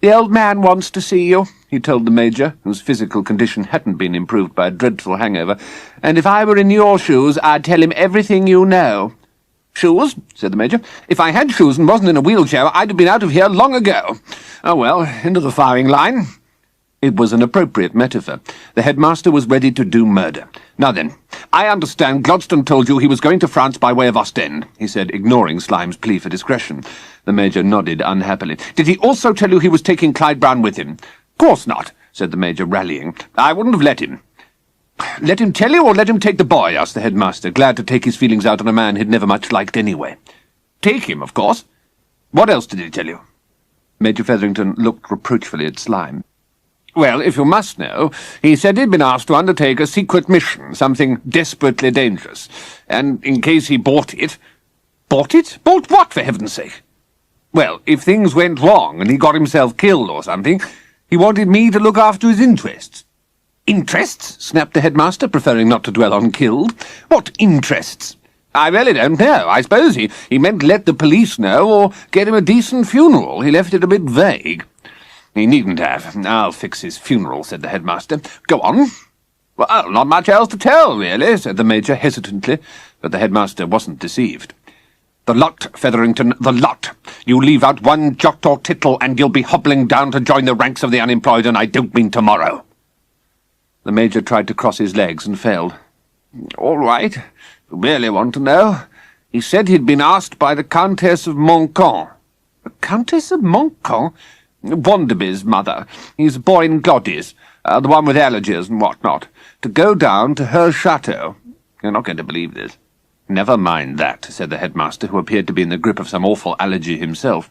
"The old man wants to see you," he told the Major, whose physical condition hadn't been improved by a dreadful hangover, "and if I were in your shoes, I'd tell him everything you know." "Shoes?" said the Major. "If I had shoes and wasn't in a wheelchair, I'd have been out of here long ago. Oh, well, into the firing line." It was an appropriate metaphor. The headmaster was ready to do murder. "Now then, I understand Gladstone told you he was going to France by way of Ostend," he said, ignoring Slime's plea for discretion. The Major nodded unhappily. "Did he also tell you he was taking Clyde Brown with him?" "Course not," said the Major, rallying. "I wouldn't have let him." "Let him tell you, or let him take the boy?" asked the headmaster, glad to take his feelings out on a man he'd never much liked anyway. "Take him, of course. What else did he tell you?" Major Featherington looked reproachfully at Slime. "Well, if you must know, he said he'd been asked to undertake a secret mission, something desperately dangerous, and in case he bought it—" "Bought it? Bought what, for heaven's sake?" "Well, if things went wrong and he got himself killed or something, he wanted me to look after his interests." "Interests?" snapped the headmaster, preferring not to dwell on killed. "What interests?" "I really don't know. I suppose he meant to let the police know, or get him a decent funeral. He left it a bit vague." "He needn't have. I'll fix his funeral," said the headmaster. "Go on." "Well, not much else to tell, really," said the Major hesitantly, but the headmaster wasn't deceived. "The lot, Featherington, the lot. You leave out one jot or tittle, and you'll be hobbling down to join the ranks of the unemployed, and I don't mean tomorrow." The Major tried to cross his legs and failed. "All right. You really want to know? He said he'd been asked by the Countess of Montcalm." "The Countess of Montcalm?" "Wonderby's mother. He's a boy in Gloddy's, the one with allergies and what-not, to go down to her chateau. You're not going to believe this." "Never mind that," said the headmaster, who appeared to be in the grip of some awful allergy himself.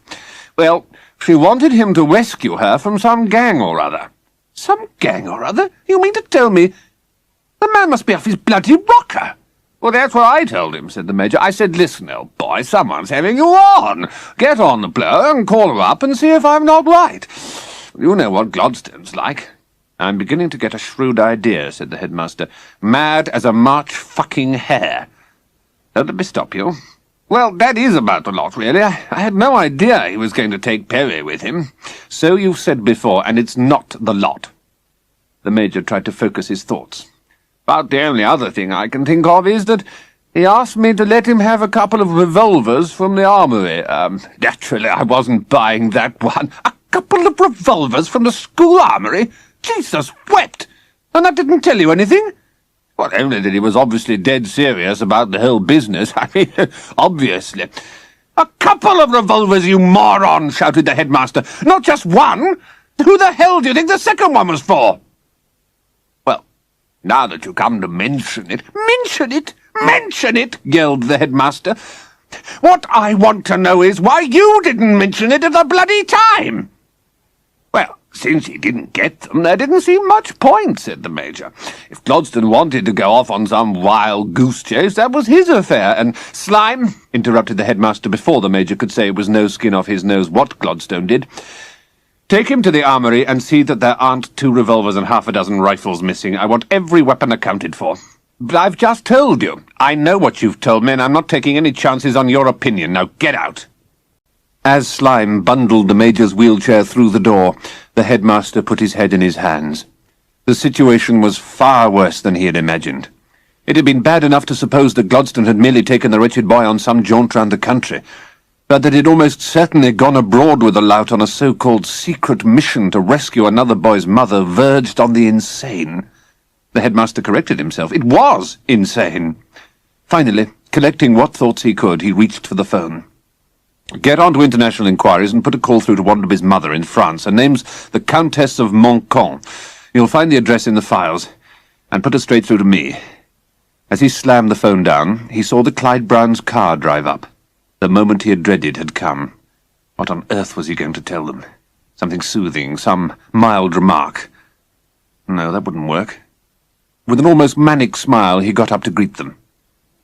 "Well, she wanted him to rescue her from some gang or other." "Some gang or other? You mean to tell me—the man must be off his bloody rocker." Well, that's what I told him, said the Major. I said, listen, old boy, someone's having you on. Get on the blower and call her up and see if I'm not right. You know what Gladstone's like. I'm beginning to get a shrewd idea, said the headmaster. Mad as a March fucking hare. Don't let me stop you. Well, that is about the lot, really. I had no idea he was going to take Perry with him. So you've said before, and it's not the lot. The Major tried to focus his thoughts. But the only other thing I can think of is that he asked me to let him have a couple of revolvers from the armory. Naturally, I wasn't buying that one. A couple of revolvers from the school armory? Jesus wept! And that didn't tell you anything? Well, only that he was obviously dead serious about the whole business. I mean, obviously. A couple of revolvers, you moron, shouted the headmaster. Not just one! Who the hell do you think the second one was for? Well, now that you come to mention it... Mention it? Mention it! Yelled the headmaster. What I want to know is why you didn't mention it at the bloody time! Well, since he didn't get them, there didn't seem much point, said the Major. If Gladstone wanted to go off on some wild goose chase, that was his affair, and Slime, interrupted the headmaster before the Major could say it was no skin off his nose what Gladstone did. Take him to the armory and see that there aren't 2 revolvers and half a dozen rifles missing. I want every weapon accounted for. But I've just told you. I know what you've told me, and I'm not taking any chances on your opinion. Now get out. As Slime bundled the Major's wheelchair through the door, the headmaster put his head in his hands. The situation was far worse than he had imagined. It had been bad enough to suppose that Gladstone had merely taken the wretched boy on some jaunt round the country, but that he'd almost certainly gone abroad with the lout on a so-called secret mission to rescue another boy's mother verged on the insane. The headmaster corrected himself. It was insane. Finally, collecting what thoughts he could, he reached for the phone. Get on to international inquiries and put a call through to Wandaby's mother in France. Her name's the Countess of Montcalm. You'll find the address in the files. And put her straight through to me. As he slammed the phone down, he saw the Clyde Brown's car drive up. The moment he had dreaded had come. What on earth was he going to tell them? Something soothing, some mild remark. No, that wouldn't work. With an almost manic smile, he got up to greet them.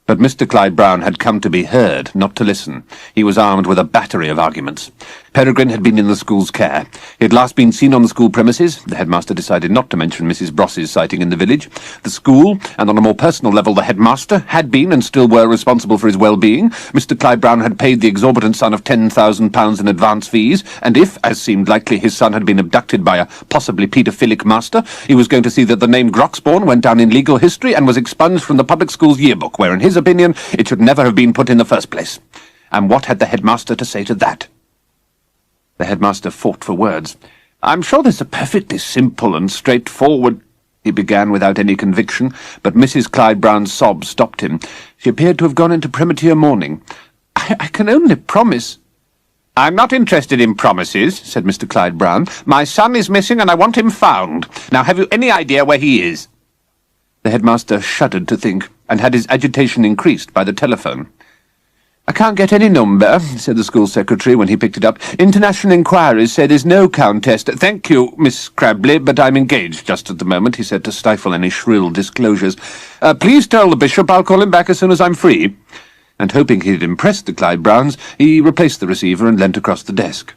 But Mr. Clyde Brown had come to be heard, not to listen. He was armed with a battery of arguments. Peregrine had been in the school's care. He had last been seen on the school premises. The headmaster decided not to mention Mrs. Bross's sighting in the village. The school, and on a more personal level the headmaster, had been and still were responsible for his well-being. Mr. Clyde Brown had paid the exorbitant sum of £10,000 in advance fees, and if, as seemed likely, his son had been abducted by a possibly paedophilic master, he was going to see that the name Groxbourne went down in legal history and was expunged from the public school's yearbook, where, in his opinion, it should never have been put in the first place. And what had the headmaster to say to that? The headmaster fought for words. I'm sure there's a perfectly simple and straightforward... He began without any conviction, but Mrs. Clyde Brown's sobs stopped him. She appeared to have gone into premature mourning. I can only promise... I'm not interested in promises, said Mr. Clyde Brown. My son is missing and I want him found. Now have you any idea where he is? The headmaster shuddered to think, and had his agitation increased by the telephone. I can't get any number, said the school secretary when he picked it up. International inquiries say there's no contest. Thank you, Miss Crabley, but I'm engaged just at the moment, he said to stifle any shrill disclosures. Please tell the bishop I'll call him back as soon as I'm free. And hoping he'd impressed the Clyde Browns, he replaced the receiver and leant across the desk.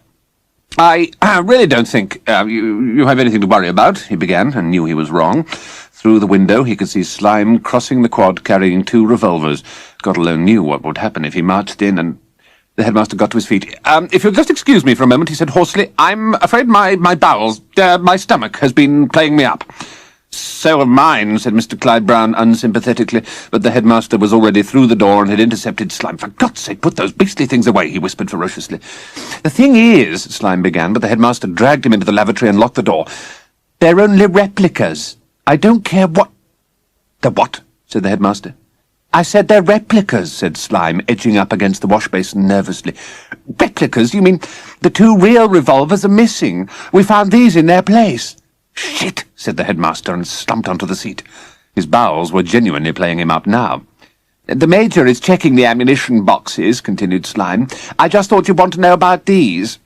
I really don't think you have anything to worry about, he began, and knew he was wrong. Through the window he could see Slime crossing the quad carrying 2 revolvers. God alone knew what would happen if he marched in, and the headmaster got to his feet. If you'll just excuse me for a moment, he said hoarsely, I'm afraid my bowels, my stomach has been playing me up. So have mine, said Mr. Clyde Brown unsympathetically, but the headmaster was already through the door and had intercepted Slime. For God's sake, put those beastly things away, he whispered ferociously. The thing is, Slime began, but the headmaster dragged him into the lavatory and locked the door. They're only replicas. I don't care what... The what? Said the headmaster. I said they're replicas, said Slime, edging up against the wash-basin nervously. Replicas? You mean the 2 real revolvers are missing? We found these in their place. Shit, said the headmaster and slumped onto the seat. His bowels were genuinely playing him up now. The Major is checking the ammunition boxes, continued Slime. I just thought you'd want to know about these.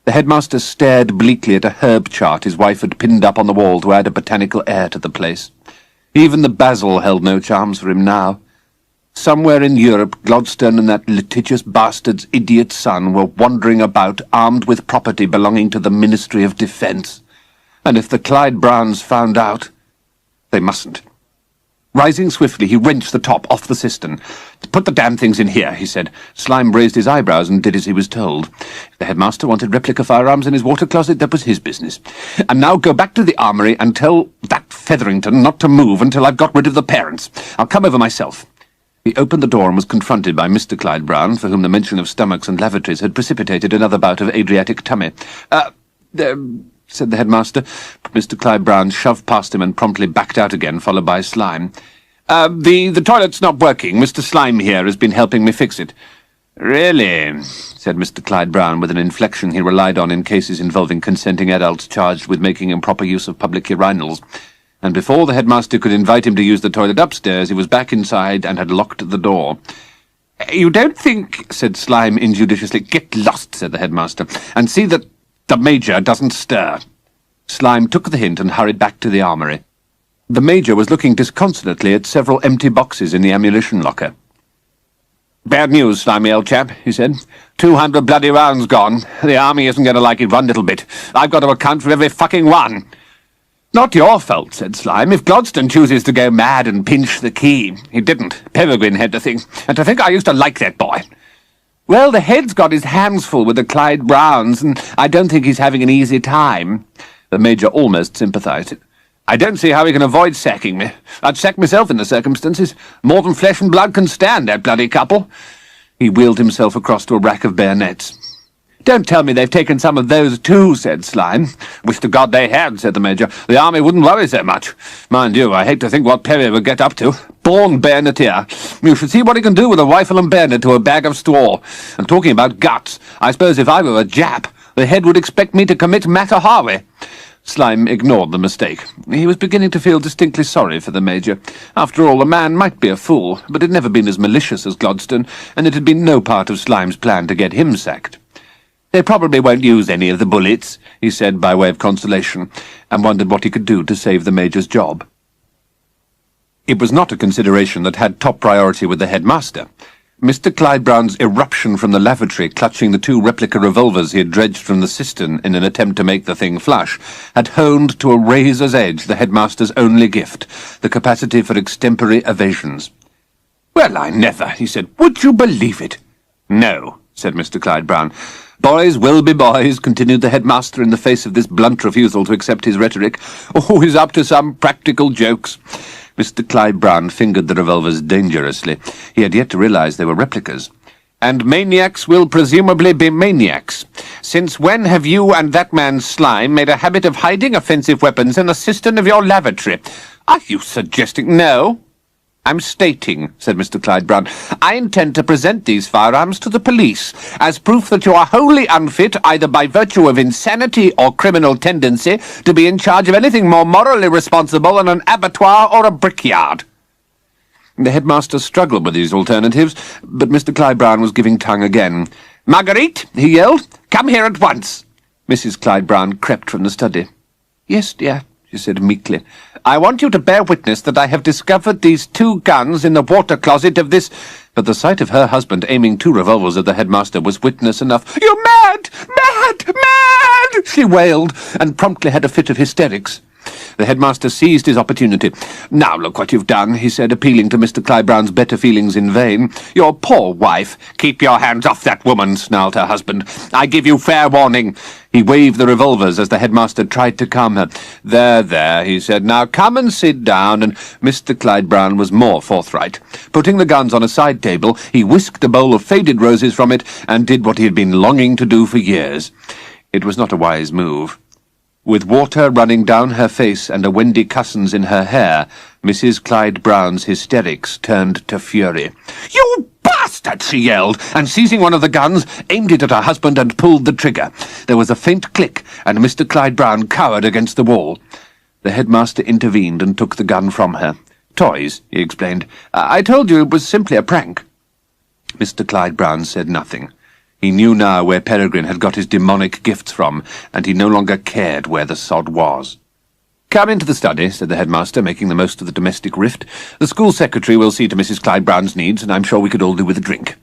The headmaster stared bleakly at a herb chart his wife had pinned up on the wall to add a botanical air to the place. Even the basil held no charms for him now. Somewhere in Europe, Gladstone and that litigious bastard's idiot son were wandering about armed with property belonging to the Ministry of Defence. And if the Clyde Browns found out, they mustn't. Rising swiftly, he wrenched the top off the cistern. "Put the damn things in here," he said. Slime raised his eyebrows and did as he was told. If the headmaster wanted replica firearms in his water closet, that was his business. "And now go back to the armoury and tell that Featherington not to move until I've got rid of the parents. I'll come over myself." He opened the door and was confronted by Mr. Clyde Brown, for whom the mention of stomachs and lavatories had precipitated another bout of Adriatic tummy. Said the headmaster, but Mr. Clyde Brown shoved past him and promptly backed out again, followed by Slime. The toilet's not working. Mr. Slime here has been helping me fix it." "Really?" said Mr. Clyde Brown, with an inflection he relied on in cases involving consenting adults charged with making improper use of public urinals. And before the headmaster could invite him to use the toilet upstairs, he was back inside and had locked the door. "You don't think," said Slime injudiciously. "Get lost," said the headmaster, "and see that the Major doesn't stir." Slime took the hint and hurried back to the armoury. The Major was looking disconsolately at several empty boxes in the ammunition locker. "Bad news, Slimy, old chap," he said. 200 bloody rounds gone. The army isn't going to like it one little bit. I've got to account for every fucking one." "Not your fault," said Slime. "If Gladstone chooses to go mad and pinch the key—" "He didn't. Peregrine had the thing. And to think I used to like that boy." "Well, the head's got his hands full with the Clyde Browns, and I don't think he's having an easy time." The Major almost sympathised. "I don't see how he can avoid sacking me. I'd sack myself in the circumstances. More than flesh and blood can stand, that bloody couple." He wheeled himself across to a rack of bayonets. "Don't tell me they've taken some of those too," said Slime. "Wish to God they had," said the Major. "The army wouldn't worry so much. Mind you, I hate to think what Perry would get up to. Born bayoneteer. You should see what he can do with a rifle and bayonet to a bag of straw. And talking about guts, I suppose if I were a Jap, the head would expect me to commit Matahari." Slime ignored the mistake. He was beginning to feel distinctly sorry for the Major. After all, the man might be a fool, but had never been as malicious as Gladstone, and it had been no part of Slime's plan to get him sacked. "They probably won't use any of the bullets," he said by way of consolation, and wondered what he could do to save the Major's job. It was not a consideration that had top priority with the headmaster. Mr. Clyde Brown's eruption from the lavatory, clutching the 2 replica revolvers he had dredged from the cistern in an attempt to make the thing flush, had honed to a razor's edge the headmaster's only gift, the capacity for extempore evasions. "Well, I never," he said. "Would you believe it?" "No," said Mr. Clyde Brown. "Boys will be boys," continued the headmaster in the face of this blunt refusal to accept his rhetoric. "Oh, he's up to some practical jokes." Mr. Clyde Brown fingered the revolvers dangerously. He had yet to realize they were replicas. "And maniacs will presumably be maniacs. Since when have you and that man Slime made a habit of hiding offensive weapons in the cistern of your lavatory? Are you suggesting—" "No. I'm stating," said Mr. Clyde Brown, "I intend to present these firearms to the police as proof that you are wholly unfit, either by virtue of insanity or criminal tendency, to be in charge of anything more morally responsible than an abattoir or a brickyard." The headmaster struggled with these alternatives, but Mr. Clyde Brown was giving tongue again. "Marguerite," he yelled, "come here at once." Mrs. Clyde Brown crept from the study. "Yes, dear," she said meekly. "I want you to bear witness that I have discovered these 2 guns in the water closet of this—" But the sight of her husband aiming 2 revolvers at the headmaster was witness enough. "You're mad! Mad! Mad!" she wailed, and promptly had a fit of hysterics. The headmaster seized his opportunity. "Now look what you've done," he said, appealing to Mr. Clyde Brown's better feelings in vain. "Your poor wife—" "Keep your hands off that woman," snarled her husband. "I give you fair warning." He waved the revolvers as the headmaster tried to calm her. "There, there," he said. "Now come and sit down," and Mr. Clyde Brown was more forthright. Putting the guns on a side table, he whisked a bowl of faded roses from it and did what he had been longing to do for years. It was not a wise move. With water running down her face and a Wendy Cussons in her hair, Mrs. Clyde Brown's hysterics turned to fury. "You bastard!" she yelled, and seizing one of the guns, aimed it at her husband and pulled the trigger. There was a faint click, and Mr. Clyde Brown cowered against the wall. The headmaster intervened and took the gun from her. "Toys," he explained. "I told you it was simply a prank." Mr. Clyde Brown said nothing. He knew now where Peregrine had got his demonic gifts from, and he no longer cared where the sod was. "Come into the study," said the headmaster, making the most of the domestic rift. "The school secretary will see to Mrs. Clyde Brown's needs, and I'm sure we could all do with a drink."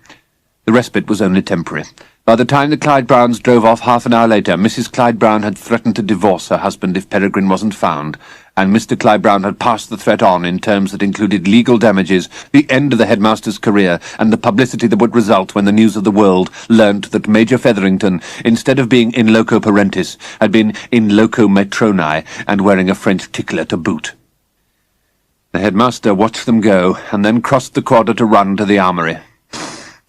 The respite was only temporary. By the time the Clyde Browns drove off half an hour later, Mrs. Clyde Brown had threatened to divorce her husband if Peregrine wasn't found, and Mr. Clyde Brown had passed the threat on in terms that included legal damages, the end of the headmaster's career, and the publicity that would result when the news of the world learnt that Major Featherington, instead of being in loco parentis, had been in loco matroni and wearing a French tickler to boot. The headmaster watched them go, and then crossed the quarter to run to the armoury.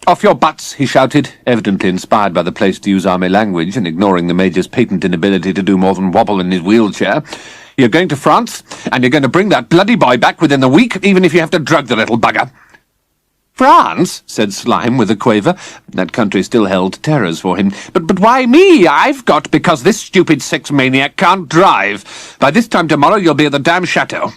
"Off your butts," he shouted, evidently inspired by the place to use army language and ignoring the Major's patent inability to do more than wobble in his wheelchair. "You're going to France, and you're going to bring that bloody boy back within the week, even if you have to drug the little bugger." "France?" said Slime with a quaver. That country still held terrors for him. But why me? Because this stupid sex maniac can't drive. By this time tomorrow you'll be at the damn chateau."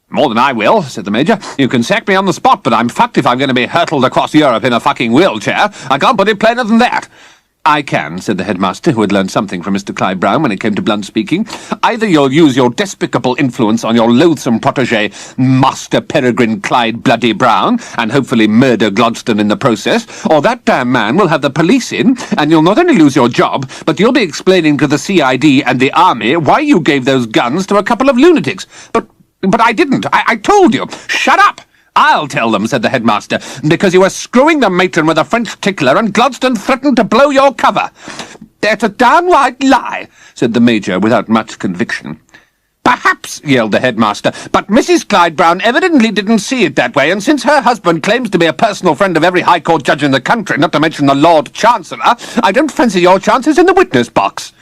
"More than I will," said the Major. "You can sack me on the spot, but I'm fucked if I'm going to be hurtled across Europe in a fucking wheelchair. I can't put it plainer than that." "I can," said the headmaster, who had learned something from Mr. Clyde Brown when it came to blunt speaking. "Either you'll use your despicable influence on your loathsome protégé, Master Peregrine Clyde Bloody Brown, and hopefully murder Gladstone in the process, or that damn man will have the police in, and you'll not only lose your job, but you'll be explaining to the CID and the army why you gave those guns to a couple of lunatics. But I didn't. I told you." "Shut up! I'll tell them," said the headmaster, "because you were screwing the matron with a French tickler and Gladstone threatened to blow your cover." "That's a downright lie," said the Major without much conviction. "Perhaps," yelled the headmaster, "but Mrs. Clyde Brown evidently didn't see it that way, and since her husband claims to be a personal friend of every High Court judge in the country, not to mention the Lord Chancellor, I don't fancy your chances in the witness box."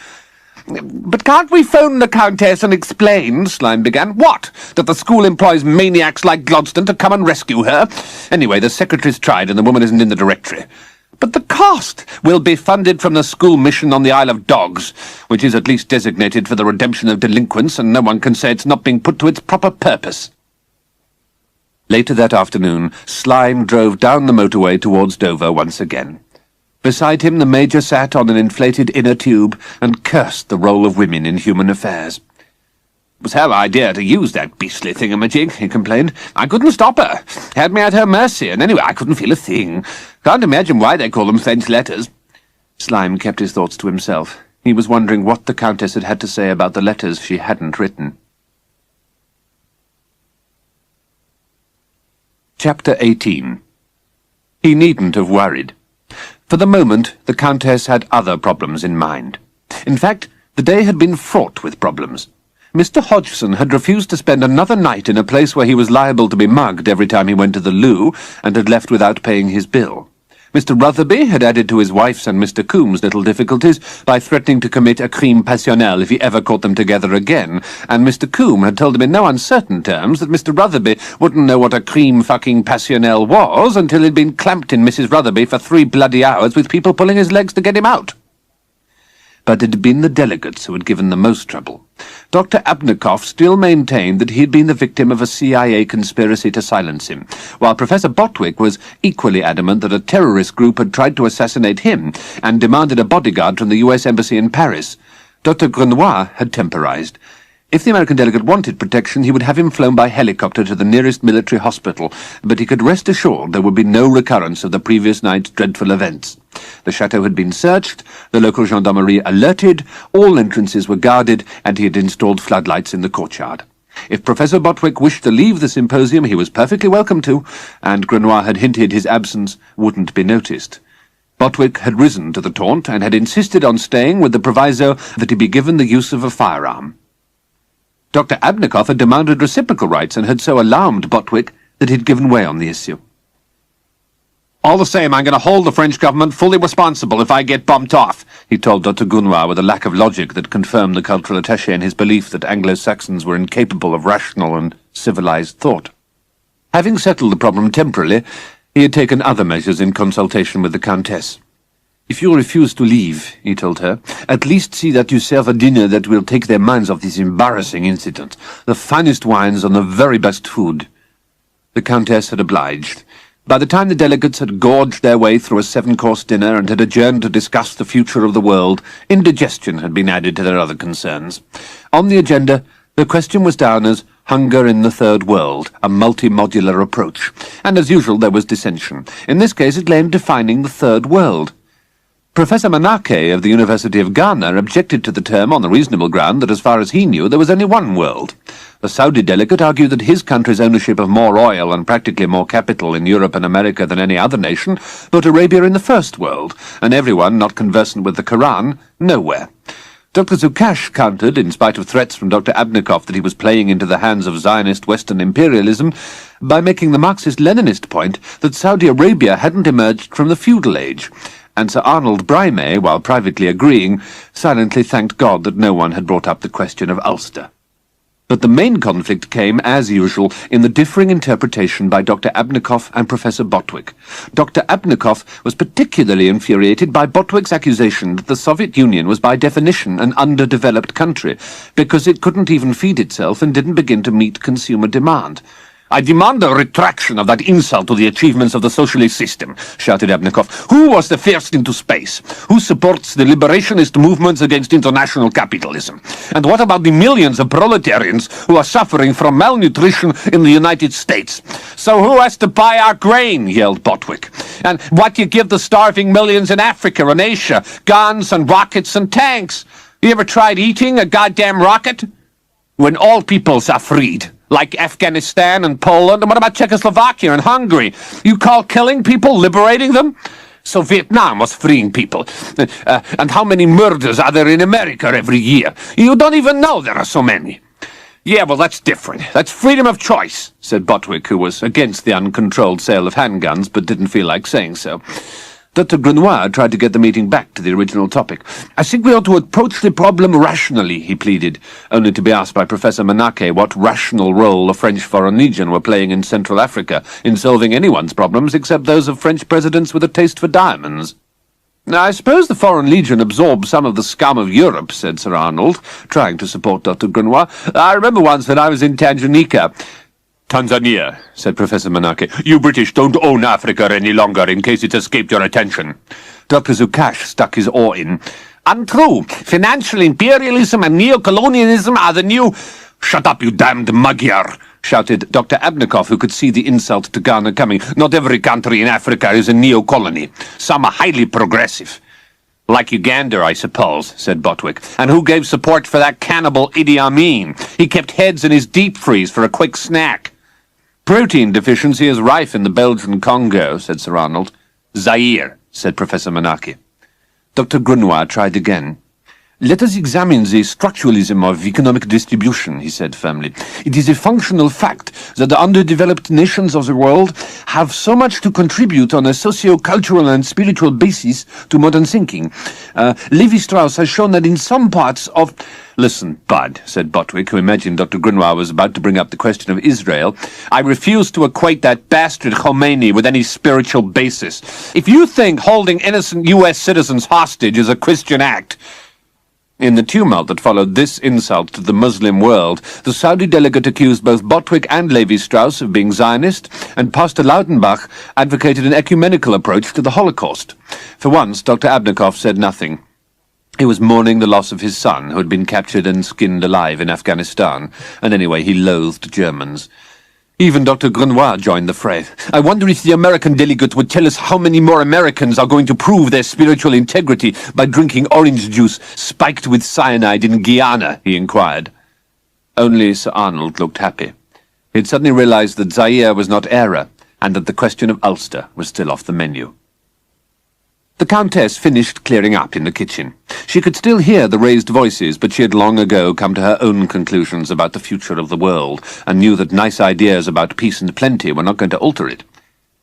"But can't we phone the Countess and explain," Slime began. "What? That the school employs maniacs like Gladstone to come and rescue her? Anyway, the secretary's tried and the woman isn't in the directory." "But the cost will be funded from the school mission on the Isle of Dogs, which is at least designated for the redemption of delinquents, and no one can say it's not being put to its proper purpose." Later that afternoon, Slime drove down the motorway towards Dover once again. Beside him the Major sat on an inflated inner tube and cursed the role of women in human affairs. "It was her idea to use that beastly thingamajig," he complained. "I couldn't stop her. Had me at her mercy, and anyway I couldn't feel a thing. Can't imagine why they call them French letters." Slime kept his thoughts to himself. He was wondering what the Countess had to say about the letters she hadn't written. Chapter 18. He needn't have worried. For the moment, the Countess had other problems in mind. In fact, the day had been fraught with problems. Mr. Hodgson had refused to spend another night in a place where he was liable to be mugged every time he went to the loo, and had left without paying his bill. Mr. Rutherby had added to his wife's and Mr. Coombs' little difficulties by threatening to commit a crime passionnel if he ever caught them together again, and Mr. Coombs had told him in no uncertain terms that Mr. Rutherby wouldn't know what a crime fucking passionnel was until he'd been clamped in Mrs. Rutherby for 3 bloody hours with people pulling his legs to get him out. But it had been the delegates who had given the most trouble. Dr. Abnikoff still maintained that he had been the victim of a CIA conspiracy to silence him, while Professor Botwick was equally adamant that a terrorist group had tried to assassinate him and demanded a bodyguard from the U.S. Embassy in Paris. Dr. Grenoir had temporized. If the American delegate wanted protection, he would have him flown by helicopter to the nearest military hospital, but he could rest assured there would be no recurrence of the previous night's dreadful events. The chateau had been searched, the local gendarmerie alerted, all entrances were guarded, and he had installed floodlights in the courtyard. If Professor Botwick wished to leave the symposium, he was perfectly welcome to, and Grenoir had hinted his absence wouldn't be noticed. Botwick had risen to the taunt and had insisted on staying with the proviso that he be given the use of a firearm. Dr. Abnikoff had demanded reciprocal rights and had so alarmed Botwick that he had given way on the issue. "All the same, I'm going to hold the French government fully responsible if I get bumped off," he told Dr. Grenoir with a lack of logic that confirmed the cultural attaché in his belief that Anglo-Saxons were incapable of rational and civilized thought. Having settled the problem temporarily, he had taken other measures in consultation with the Countess. "If you refuse to leave," he told her, "at least see that you serve a dinner that will take their minds off this embarrassing incident. The finest wines and the very best food." The Countess had obliged. By the time the delegates had gorged their way through a 7-course dinner and had adjourned to discuss the future of the world, indigestion had been added to their other concerns. On the agenda, The question was down as Hunger in the Third World, a multi-modular approach, and as usual there was dissension. In this case it lay in defining the Third World. Professor Manake of the University of Ghana objected to the term on the reasonable ground that as far as he knew there was only one world. The Saudi delegate argued that his country's ownership of more oil and practically more capital in Europe and America than any other nation put Arabia in the First World, and everyone not conversant with the Quran nowhere. Dr. Zukash countered, in spite of threats from Dr. Abnikoff that he was playing into the hands of Zionist Western imperialism, by making the Marxist-Leninist point that Saudi Arabia hadn't emerged from the feudal age, and Sir Arnold Brime, while privately agreeing, silently thanked God that no one had brought up the question of Ulster. But the main conflict came, as usual, in the differing interpretation by Dr. Abnikoff and Professor Botwick. Dr. Abnikoff was particularly infuriated by Botwick's accusation that the Soviet Union was by definition an underdeveloped country, because it couldn't even feed itself and didn't begin to meet consumer demand. "I demand a retraction of that insult to the achievements of the socialist system," shouted Abnikoff. "Who was the first into space? Who supports the liberationist movements against international capitalism? And what about the millions of proletarians who are suffering from malnutrition in the United States? So who has to buy our grain?" yelled Botwick. "And what do you give the starving millions in Africa and Asia? Guns and rockets and tanks. You ever tried eating a goddamn rocket? When all peoples are freed, like Afghanistan and Poland, and what about Czechoslovakia and Hungary? You call killing people liberating them? So Vietnam was freeing people. And how many murders are there in America every year? You don't even know there are so many." "Yeah, well, that's different. That's freedom of choice," said Botwick, who was against the uncontrolled sale of handguns, but didn't feel like saying so. Dr. Grenoir tried to get the meeting back to the original topic. "I think we ought to approach the problem rationally," he pleaded, only to be asked by Professor Manake what rational role the French Foreign Legion were playing in Central Africa in solving anyone's problems except those of French presidents with a taste for diamonds. "I suppose the Foreign Legion absorbed some of the scum of Europe," said Sir Arnold, trying to support Dr. Grenoir. "I remember once when I was in Tanganyika." "Tanzania," said Professor Manake. "You British don't own Africa any longer, in case it's escaped your attention." Dr. Zukash stuck his oar in. "Untrue. Financial imperialism and neocolonialism are the new—" "Shut up, you damned Magyar!" shouted Dr. Abnikoff, who could see the insult to Ghana coming. "Not every country in Africa is a neo-colony. Some are highly progressive." "Like Uganda, I suppose," said Botwick. "And who gave support for that cannibal Idi Amin? He kept heads in his deep freeze for a quick snack." "Protein deficiency is rife in the Belgian Congo," said Sir Arnold. "Zaire," said Professor Manake. Dr. Grenoir tried again. "Let us examine the structuralism of economic distribution," he said firmly. "It is a functional fact that the underdeveloped nations of the world have so much to contribute on a socio-cultural and spiritual basis to modern thinking. Levi-Strauss has shown that in some parts of—" "Listen, Bud," said Botwick, who imagined Dr. Grenoir was about to bring up the question of Israel, "I refuse to equate that bastard Khomeini with any spiritual basis. If you think holding innocent U.S. citizens hostage is a Christian act—" In the tumult that followed this insult to the Muslim world, the Saudi delegate accused both Botwick and Levi-Strauss of being Zionist, and Pastor Laudenbach advocated an ecumenical approach to the Holocaust. For once, Dr. Abnikoff said nothing. He was mourning the loss of his son, who had been captured and skinned alive in Afghanistan, and anyway he loathed Germans. Even Dr. Grenoir joined the fray. "I wonder if the American delegate would tell us how many more Americans are going to prove their spiritual integrity by drinking orange juice spiked with cyanide in Guyana," he inquired. Only Sir Arnold looked happy. He had suddenly realized that Zaire was not Era, and that the question of Ulster was still off the menu. The Countess finished clearing up in the kitchen. She could still hear the raised voices, but she had long ago come to her own conclusions about the future of the world, and knew that nice ideas about peace and plenty were not going to alter it.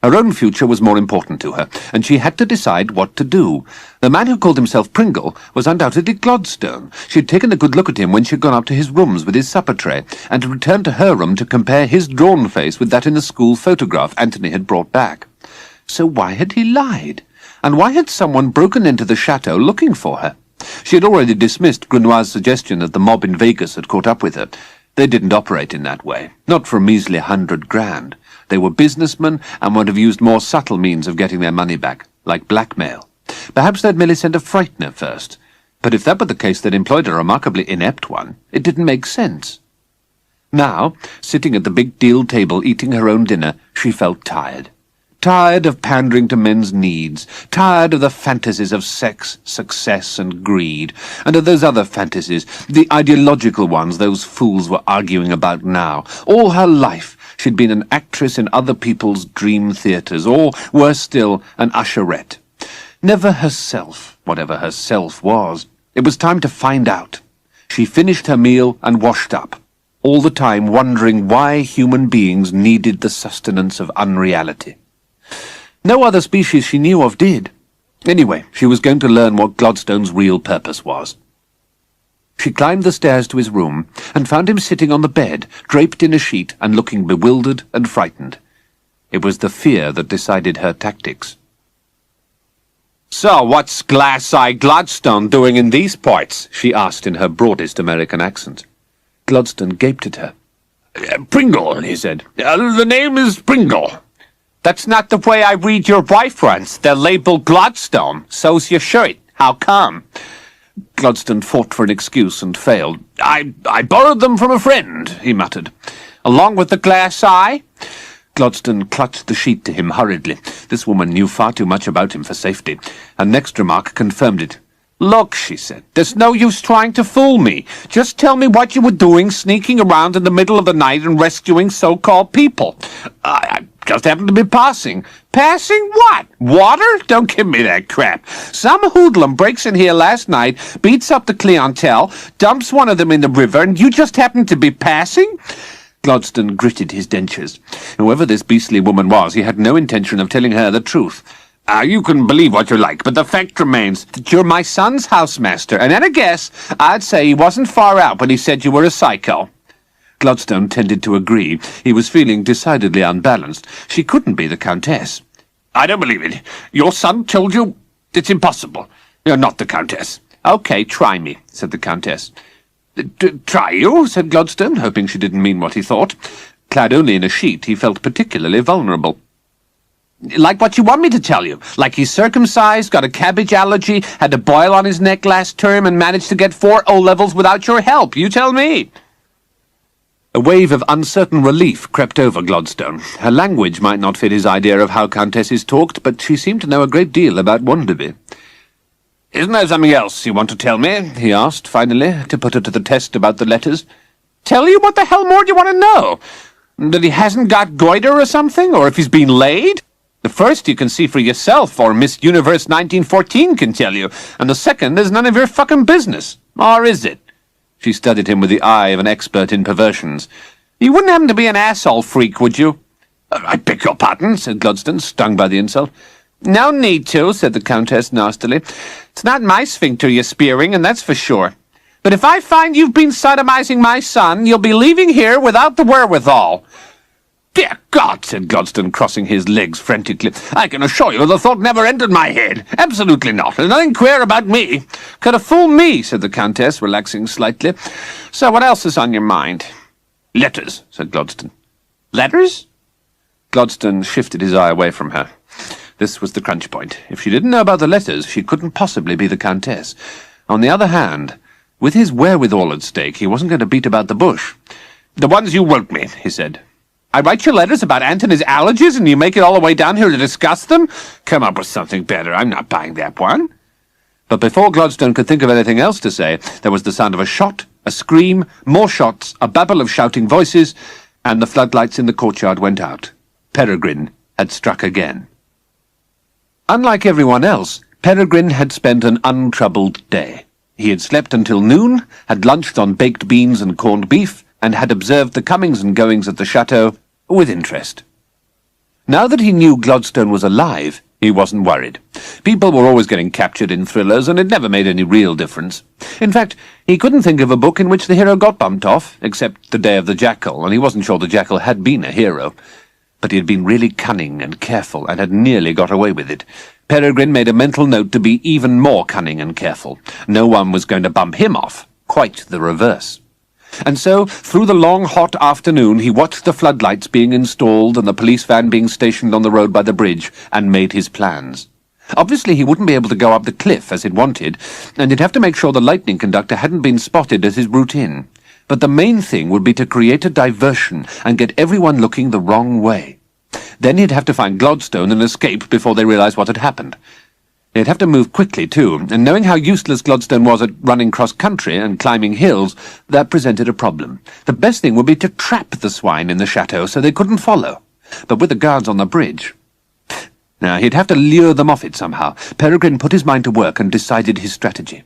Her own future was more important to her, and she had to decide what to do. The man who called himself Pringle was undoubtedly Gladstone. She had taken a good look at him when she had gone up to his rooms with his supper tray, and had returned to her room to compare his drawn face with that in the school photograph Anthony had brought back. So why had he lied? And why had someone broken into the chateau looking for her? She had already dismissed Grenoir's suggestion that the mob in Vegas had caught up with her. They didn't operate in that way, not for a measly 100 grand. They were businessmen and would have used more subtle means of getting their money back, like blackmail. Perhaps they'd merely sent a frightener first. But if that were the case, they'd employed a remarkably inept one. It didn't make sense. Now, sitting at the big deal table eating her own dinner, she felt tired. Tired of pandering to men's needs, tired of the fantasies of sex, success, and greed, and of those other fantasies, the ideological ones those fools were arguing about now. All her life she'd been an actress in other people's dream theatres, or, worse still, an usherette. Never herself, whatever herself was. It was time to find out. She finished her meal and washed up, all the time wondering why human beings needed the sustenance of unreality. No other species she knew of did. Anyway, she was going to learn what Gladstone's real purpose was. She climbed the stairs to his room and found him sitting on the bed, draped in a sheet and looking bewildered and frightened. It was the fear that decided her tactics. "So, what's Glass-Eye Gladstone doing in these parts?" she asked in her broadest American accent. Gladstone gaped at her. "Pringle," he said. "The name is Pringle." "That's not the way I read your wife runs. They're labeled Gladstone. So's your shirt. How come?" Gladstone fought for an excuse and failed. I borrowed them from a friend," he muttered. "Along with the glass eye?" Gladstone clutched the sheet to him hurriedly. This woman knew far too much about him for safety. Her next remark confirmed it. "Look," she said, "there's no use trying to fool me. Just tell me what you were doing sneaking around in the middle of the night and rescuing so-called people." I just happened to be passing." "Passing what? Water? Don't give me that crap. Some hoodlum breaks in here last night, beats up the clientele, dumps one of them in the river, and you just happened to be passing?" Gladstone gritted his dentures. Whoever this beastly woman was, he had no intention of telling her the truth. You can believe what you like, but the fact remains that you're my son's housemaster, and at a guess, I'd say he wasn't far out when he said you were a psycho." Gladstone tended to agree. He was feeling decidedly unbalanced. She couldn't be the Countess. "I don't believe it. Your son told you it's impossible. You're not the Countess." "Okay, try me," said the Countess. "Try you?" said Gladstone, hoping she didn't mean what he thought. Clad only in a sheet, he felt particularly vulnerable. "Like what you want me to tell you? Like he's circumcised, got a cabbage allergy, had a boil on his neck last term, and managed to get 4 O-levels without your help? You tell me." A wave of uncertain relief crept over Gladstone. Her language might not fit his idea of how countesses talked, but she seemed to know a great deal about Wonderby. "Isn't there something else you want to tell me?" he asked, finally, to put her to the test about the letters. "Tell you? What the hell more do you want to know? That he hasn't got goiter or something? Or if he's been laid? The first you can see for yourself, or Miss Universe 1914 can tell you, and the second is none of your fucking business. Or is it?" She studied him with the eye of an expert in perversions. "You wouldn't happen to be an asshole freak, would you?" "I beg your pardon," said Gladstone, stung by the insult. "No need to," said the Countess nastily. "It's not my sphincter you're spearing, and that's for sure. But if I find you've been sodomizing my son, you'll be leaving here without the wherewithal." "Dear God," said Gladstone, crossing his legs frantically. "I can assure you the thought never entered my head. Absolutely not. There's nothing queer about me." "Could have fooled me," said the Countess, relaxing slightly. "So what else is on your mind?" "Letters," said Gladstone. "Letters?" Gladstone shifted his eye away from her. This was the crunch point. If she didn't know about the letters, she couldn't possibly be the Countess. On the other hand, with his wherewithal at stake, he wasn't going to beat about the bush. "The ones you wrote me," he said. "I write you letters about Antony's allergies, and you make it all the way down here to discuss them? Come up with something better. I'm not buying that one." But before Gladstone could think of anything else to say, there was the sound of a shot, a scream, more shots, a babble of shouting voices, and the floodlights in the courtyard went out. Peregrine had struck again. Unlike everyone else, Peregrine had spent an untroubled day. He had slept until noon, had lunched on baked beans and corned beef, and had observed the comings and goings at the chateau with interest. Now that he knew Gladstone was alive, he wasn't worried. People were always getting captured in thrillers, and it never made any real difference. In fact, he couldn't think of a book in which the hero got bumped off, except The Day of the Jackal, and he wasn't sure the Jackal had been a hero. But he had been really cunning and careful, and had nearly got away with it. Peregrine made a mental note to be even more cunning and careful. No one was going to bump him off. Quite the reverse. And so, through the long, hot afternoon, he watched the floodlights being installed and the police van being stationed on the road by the bridge, and made his plans. Obviously, he wouldn't be able to go up the cliff as he'd wanted, and he'd have to make sure the lightning conductor hadn't been spotted as his route in. But the main thing would be to create a diversion and get everyone looking the wrong way. Then he'd have to find Gladstone and escape before they realized what had happened. They'd have to move quickly, too, and knowing how useless Gladstone was at running cross-country and climbing hills, that presented a problem. The best thing would be to trap the swine in the chateau so they couldn't follow. But with the guards on the bridge... Now, he'd have to lure them off it somehow. Peregrine put his mind to work and decided his strategy.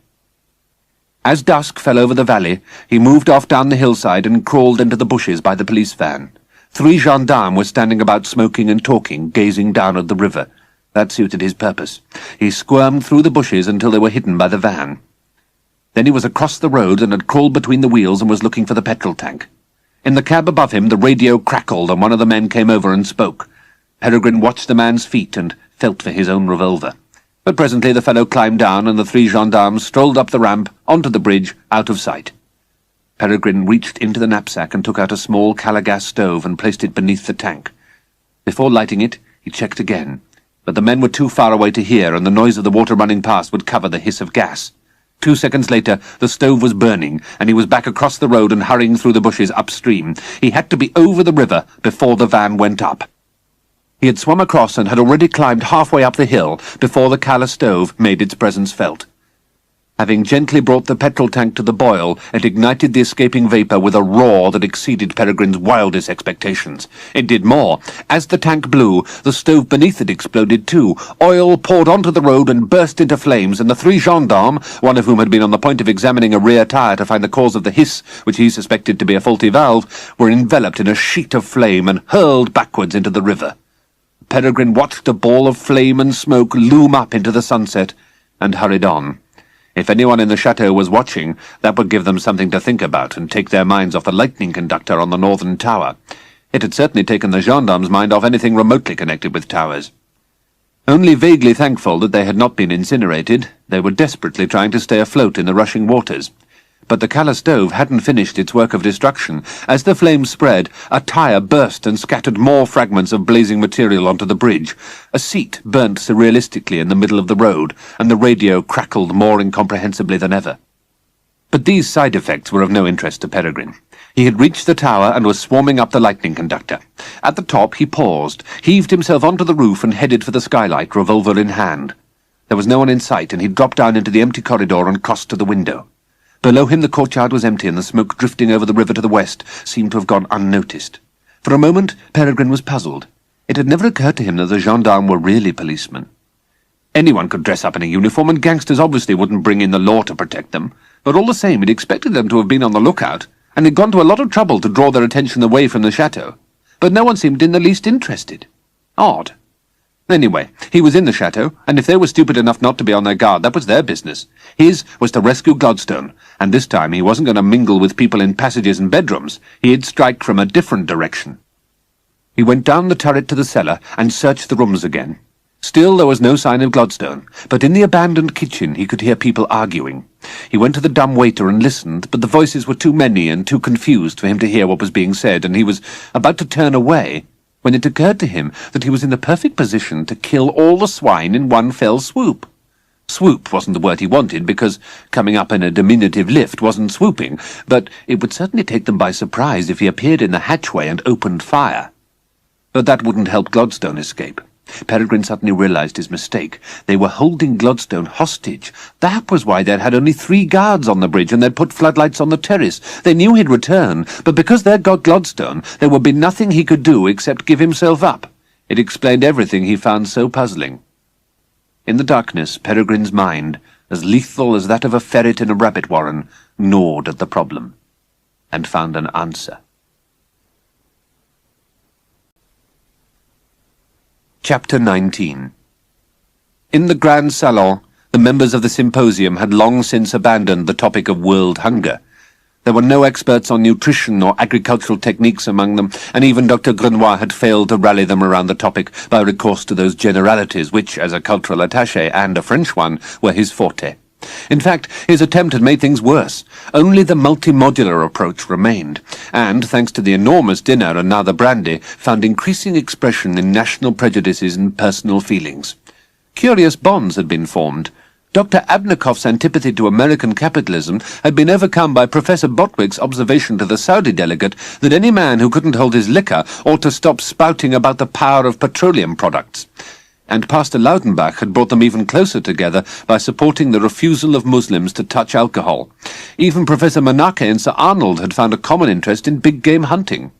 As dusk fell over the valley, he moved off down the hillside and crawled into the bushes by the police van. 3 gendarmes were standing about smoking and talking, gazing down at the river. That suited his purpose. He squirmed through the bushes until they were hidden by the van. Then he was across the road and had crawled between the wheels and was looking for the petrol tank. In the cab above him, the radio crackled and one of the men came over and spoke. Peregrine watched the man's feet and felt for his own revolver. But presently the fellow climbed down and the 3 gendarmes strolled up the ramp, onto the bridge, out of sight. Peregrine reached into the knapsack and took out a small calagas stove and placed it beneath the tank. Before lighting it, he checked again. But the men were too far away to hear, and the noise of the water running past would cover the hiss of gas. 2 seconds later, the stove was burning, and he was back across the road and hurrying through the bushes upstream. He had to be over the river before the van went up. He had swum across and had already climbed halfway up the hill before the cala stove made its presence felt. Having gently brought the petrol tank to the boil, it ignited the escaping vapour with a roar that exceeded Peregrine's wildest expectations. It did more. As the tank blew, the stove beneath it exploded too. Oil poured onto the road and burst into flames, and the 3 gendarmes, one of whom had been on the point of examining a rear tire to find the cause of the hiss, which he suspected to be a faulty valve, were enveloped in a sheet of flame and hurled backwards into the river. Peregrine watched a ball of flame and smoke loom up into the sunset, and hurried on. If anyone in the chateau was watching, that would give them something to think about and take their minds off the lightning conductor on the northern tower. It had certainly taken the gendarmes' mind off anything remotely connected with towers. Only vaguely thankful that they had not been incinerated, they were desperately trying to stay afloat in the rushing waters. But the cala stove hadn't finished its work of destruction. As the flames spread, a tire burst and scattered more fragments of blazing material onto the bridge. A seat burnt surrealistically in the middle of the road, and the radio crackled more incomprehensibly than ever. But these side effects were of no interest to Peregrine. He had reached the tower and was swarming up the lightning conductor. At the top he paused, heaved himself onto the roof and headed for the skylight, revolver in hand. There was no one in sight, and he dropped down into the empty corridor and crossed to the window. Below him the courtyard was empty, and the smoke drifting over the river to the west seemed to have gone unnoticed. For a moment Peregrine was puzzled. It had never occurred to him that the gendarmes were really policemen. Anyone could dress up in a uniform, and gangsters obviously wouldn't bring in the law to protect them. But all the same, he'd expected them to have been on the lookout, and had gone to a lot of trouble to draw their attention away from the chateau. But no one seemed in the least interested. Odd. Anyway, he was in the chateau, and if they were stupid enough not to be on their guard, that was their business. His was to rescue Gladstone, and this time he wasn't going to mingle with people in passages and bedrooms. He'd strike from a different direction. He went down the turret to the cellar and searched the rooms again. Still there was no sign of Gladstone, but in the abandoned kitchen he could hear people arguing. He went to the dumb waiter and listened, but the voices were too many and too confused for him to hear what was being said, and he was about to turn away when it occurred to him that he was in the perfect position to kill all the swine in one fell swoop. Swoop wasn't the word he wanted, because coming up in a diminutive lift wasn't swooping, but it would certainly take them by surprise if he appeared in the hatchway and opened fire. But that wouldn't help Gladstone escape. Peregrine suddenly realized his mistake. They were holding Gladstone hostage. That was why they'd had only 3 guards on the bridge, and they'd put floodlights on the terrace. They knew he'd return, but because they'd got Gladstone, there would be nothing he could do except give himself up. It explained everything he found so puzzling. In the darkness, Peregrine's mind, as lethal as that of a ferret in a rabbit warren, gnawed at the problem, and found an answer. Chapter 19. In the Grand Salon, the members of the symposium had long since abandoned the topic of world hunger. There were no experts on nutrition or agricultural techniques among them, and even Dr. Grenoir had failed to rally them around the topic by recourse to those generalities which, as a cultural attaché and a French one, were his forte. In fact, his attempt had made things worse. Only the multi-modular approach remained, and, thanks to the enormous dinner and now the brandy, found increasing expression in national prejudices and personal feelings. Curious bonds had been formed. Dr. Abnikoff's antipathy to American capitalism had been overcome by Professor Botwick's observation to the Saudi delegate that any man who couldn't hold his liquor ought to stop spouting about the power of petroleum products. And Pastor Laudenbach had brought them even closer together by supporting the refusal of Muslims to touch alcohol. Even Professor Manake and Sir Arnold had found a common interest in big game hunting.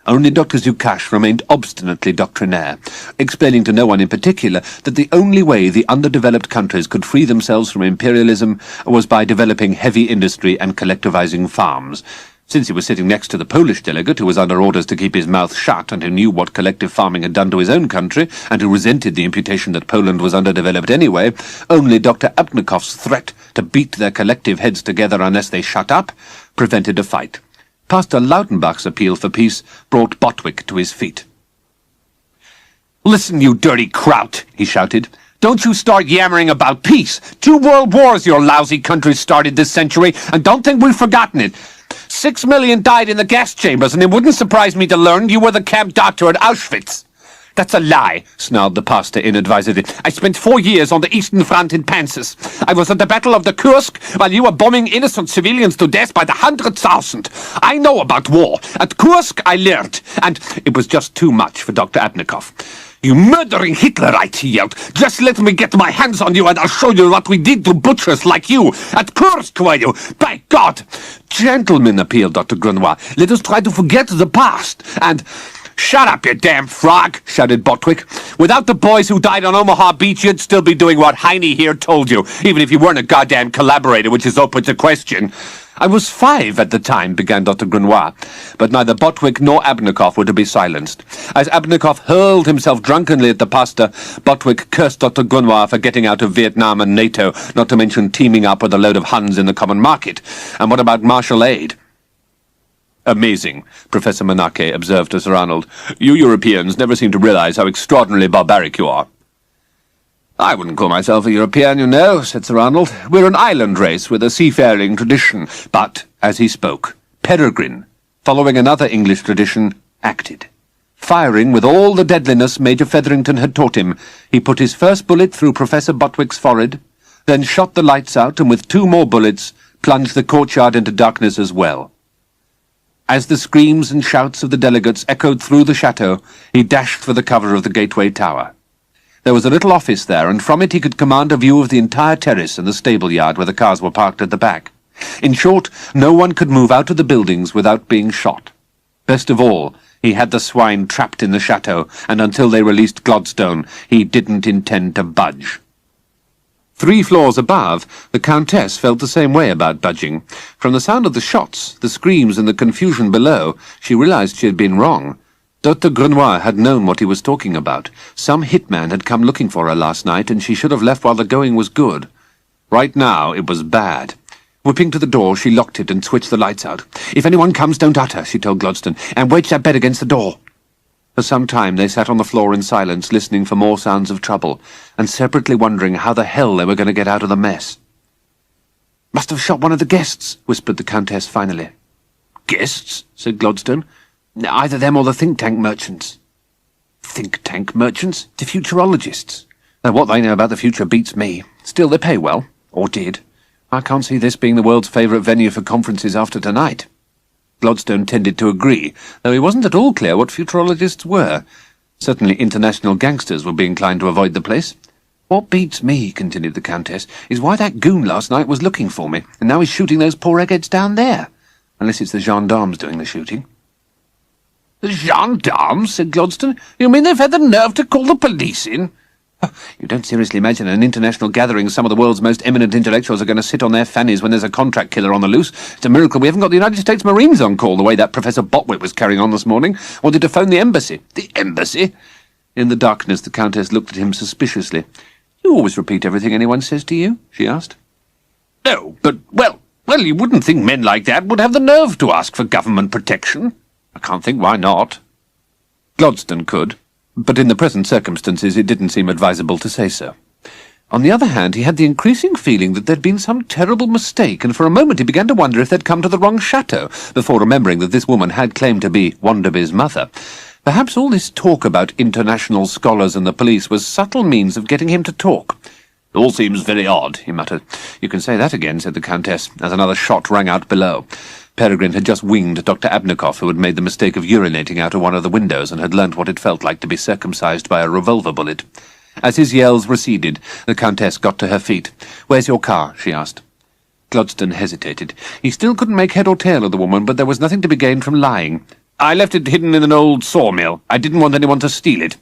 Only Dr. Zukash remained obstinately doctrinaire, explaining to no one in particular that the only way the underdeveloped countries could free themselves from imperialism was by developing heavy industry and collectivizing farms. Since he was sitting next to the Polish delegate, who was under orders to keep his mouth shut and who knew what collective farming had done to his own country, and who resented the imputation that Poland was underdeveloped anyway, only Dr. Abnikoff's threat to beat their collective heads together unless they shut up prevented a fight. Pastor Laudenbach's appeal for peace brought Botwick to his feet. "Listen, you dirty kraut," he shouted. "Don't you start yammering about peace. 2 world wars your lousy country started this century, and don't think we've forgotten it. 6 million died in the gas chambers, and it wouldn't surprise me to learn you were the camp doctor at Auschwitz." "That's a lie," snarled the pastor inadvisedly. "I spent 4 years on the Eastern Front in Panzers. I was at the Battle of the Kursk while you were bombing innocent civilians to death by the 100,000. I know about war. At Kursk I learned, and it was just too much for Dr. Abnikoff. "You murdering Hitlerite," he yelled. "Just let me get my hands on you and I'll show you what we did to butchers like you. At Kursk, were you? By God!" "Gentlemen," appealed Dr. Grunois, "let us try to forget the past and—" "Shut up, you damn frog!" shouted Botwick. "Without the boys who died on Omaha Beach, you'd still be doing what Heine here told you, even if you weren't a goddamn collaborator, which is open to question." "I was 5 at the time," began Dr. Grunois, but neither Botwick nor Abnikoff were to be silenced. As Abnikoff hurled himself drunkenly at the pastor, Botwick cursed Dr. Grunois for getting out of Vietnam and NATO, not to mention teaming up with a load of Huns in the common market. And what about martial aid? "Amazing," Professor Manake observed to Sir Arnold. "You Europeans never seem to realize how extraordinarily barbaric you are." "I wouldn't call myself a European, you know," said Sir Arnold. "We're an island race with a seafaring tradition." But, as he spoke, Peregrine, following another English tradition, acted. Firing with all the deadliness Major Featherington had taught him, he put his first bullet through Professor Botwick's forehead, then shot the lights out, and with 2 more bullets plunged the courtyard into darkness as well. As the screams and shouts of the delegates echoed through the chateau, he dashed for the cover of the gateway tower. There was a little office there, and from it he could command a view of the entire terrace and the stable yard where the cars were parked at the back. In short, no one could move out of the buildings without being shot. Best of all, he had the swine trapped in the chateau, and until they released Gladstone, he didn't intend to budge. 3 floors above, the Countess felt the same way about budging. From the sound of the shots, the screams, and the confusion below, she realized she had been wrong. Dr. Grunois had known what he was talking about. Some hitman had come looking for her last night, and she should have left while the going was good. Right now, it was bad. Whipping to the door, she locked it and switched the lights out. "If anyone comes, don't utter," she told Gladstone, "and wedge that bed against the door." For some time they sat on the floor in silence, listening for more sounds of trouble, and separately wondering how the hell they were going to get out of the mess. "Must have shot one of the guests," whispered the Countess finally. "Guests?" said Gladstone. "Either them or the think-tank merchants." "Think-tank merchants? To futurologists. Now, what they know about the future beats me. Still, they pay well. Or did. I can't see this being the world's favourite venue for conferences after tonight." Gladstone tended to agree, though he wasn't at all clear what futurologists were. Certainly international gangsters would be inclined to avoid the place. "What beats me," continued the Countess, "is why that goon last night was looking for me, and now he's shooting those poor eggheads down there. Unless it's the gendarmes doing the shooting." "The gendarmes?" said Gladstone. "You mean they've had the nerve to call the police in?" "You don't seriously imagine an international gathering some of the world's most eminent intellectuals are going to sit on their fannies when there's a contract killer on the loose? It's a miracle we haven't got the United States Marines on call the way that Professor Botwick was carrying on this morning. Wanted to phone the embassy." "The embassy?" In the darkness the Countess looked at him suspiciously. "You always repeat everything anyone says to you?" she asked. "No, but, well, you wouldn't think men like that would have the nerve to ask for government protection." "I can't think why not." Gladstone could, but in the present circumstances it didn't seem advisable to say so. On the other hand, he had the increasing feeling that there'd been some terrible mistake, and for a moment he began to wonder if they'd come to the wrong chateau, before remembering that this woman had claimed to be Wonderby's mother. Perhaps all this talk about international scholars and the police was subtle means of getting him to talk. "All seems very odd," he muttered. "You can say that again," said the Countess, as another shot rang out below. Peregrine had just winged Dr. Abnikoff, who had made the mistake of urinating out of one of the windows and had learnt what it felt like to be circumcised by a revolver bullet. As his yells receded, the Countess got to her feet. "Where's your car?" she asked. Gludston hesitated. He still couldn't make head or tail of the woman, but there was nothing to be gained from lying. "I left it hidden in an old sawmill. I didn't want anyone to steal it."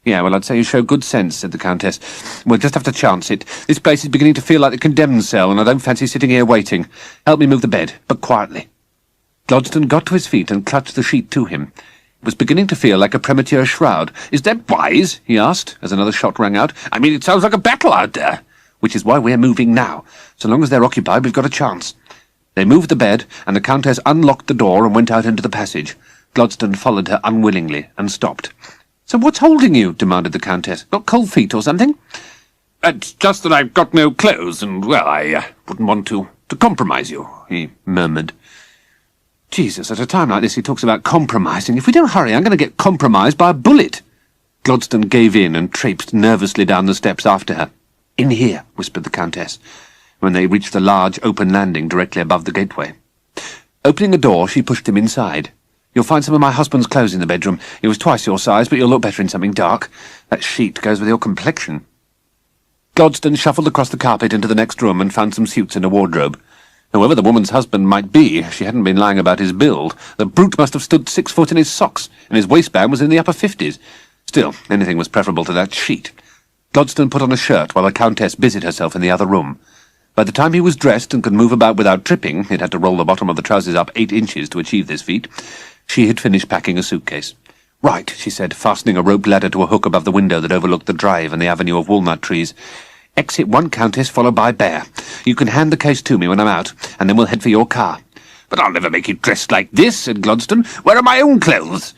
"Yeah, well, I'd say you show good sense," said the Countess. "We'll just have to chance it. This place is beginning to feel like the condemned cell, and I don't fancy sitting here waiting. Help me move the bed, but quietly." Gludston got to his feet and clutched the sheet to him. It was beginning to feel like a premature shroud. "Is that wise?" he asked, as another shot rang out. "I mean, it sounds like a battle out there." "Which is why we're moving now. So long as they're occupied, we've got a chance." They moved the bed, and the Countess unlocked the door and went out into the passage. Gludston followed her unwillingly and stopped. "So what's holding you?" demanded the Countess. "Got cold feet or something?" "It's just that I've got no clothes, and, well, I wouldn't want to compromise you," he murmured. "Jesus, at a time like this he talks about compromising. If we don't hurry, I'm going to get compromised by a bullet." Gludston gave in and traipsed nervously down the steps after her. "In here," whispered the Countess, when they reached the large open landing directly above the gateway. Opening a door, she pushed him inside. "You'll find some of my husband's clothes in the bedroom. He was twice your size, but you'll look better in something dark. That sheet goes with your complexion." Gludston shuffled across the carpet into the next room and found some suits in a wardrobe. Whoever the woman's husband might be, she hadn't been lying about his build. The brute must have stood 6 foot in his socks, and his waistband was in the upper 50s. Still, anything was preferable to that sheet. Gludston put on a shirt while the Countess busied herself in the other room. By the time he was dressed and could move about without tripping, he'd had to roll the bottom of the trousers up 8 inches to achieve this feat, she had finished packing a suitcase. "Right," she said, fastening a rope ladder to a hook above the window that overlooked the drive and the avenue of walnut trees. "Exit 1, Countess, followed by Bear. You can hand the case to me when I'm out, and then we'll head for your car." "But I'll never make you dressed like this," said Gludston. "Where are my own clothes?"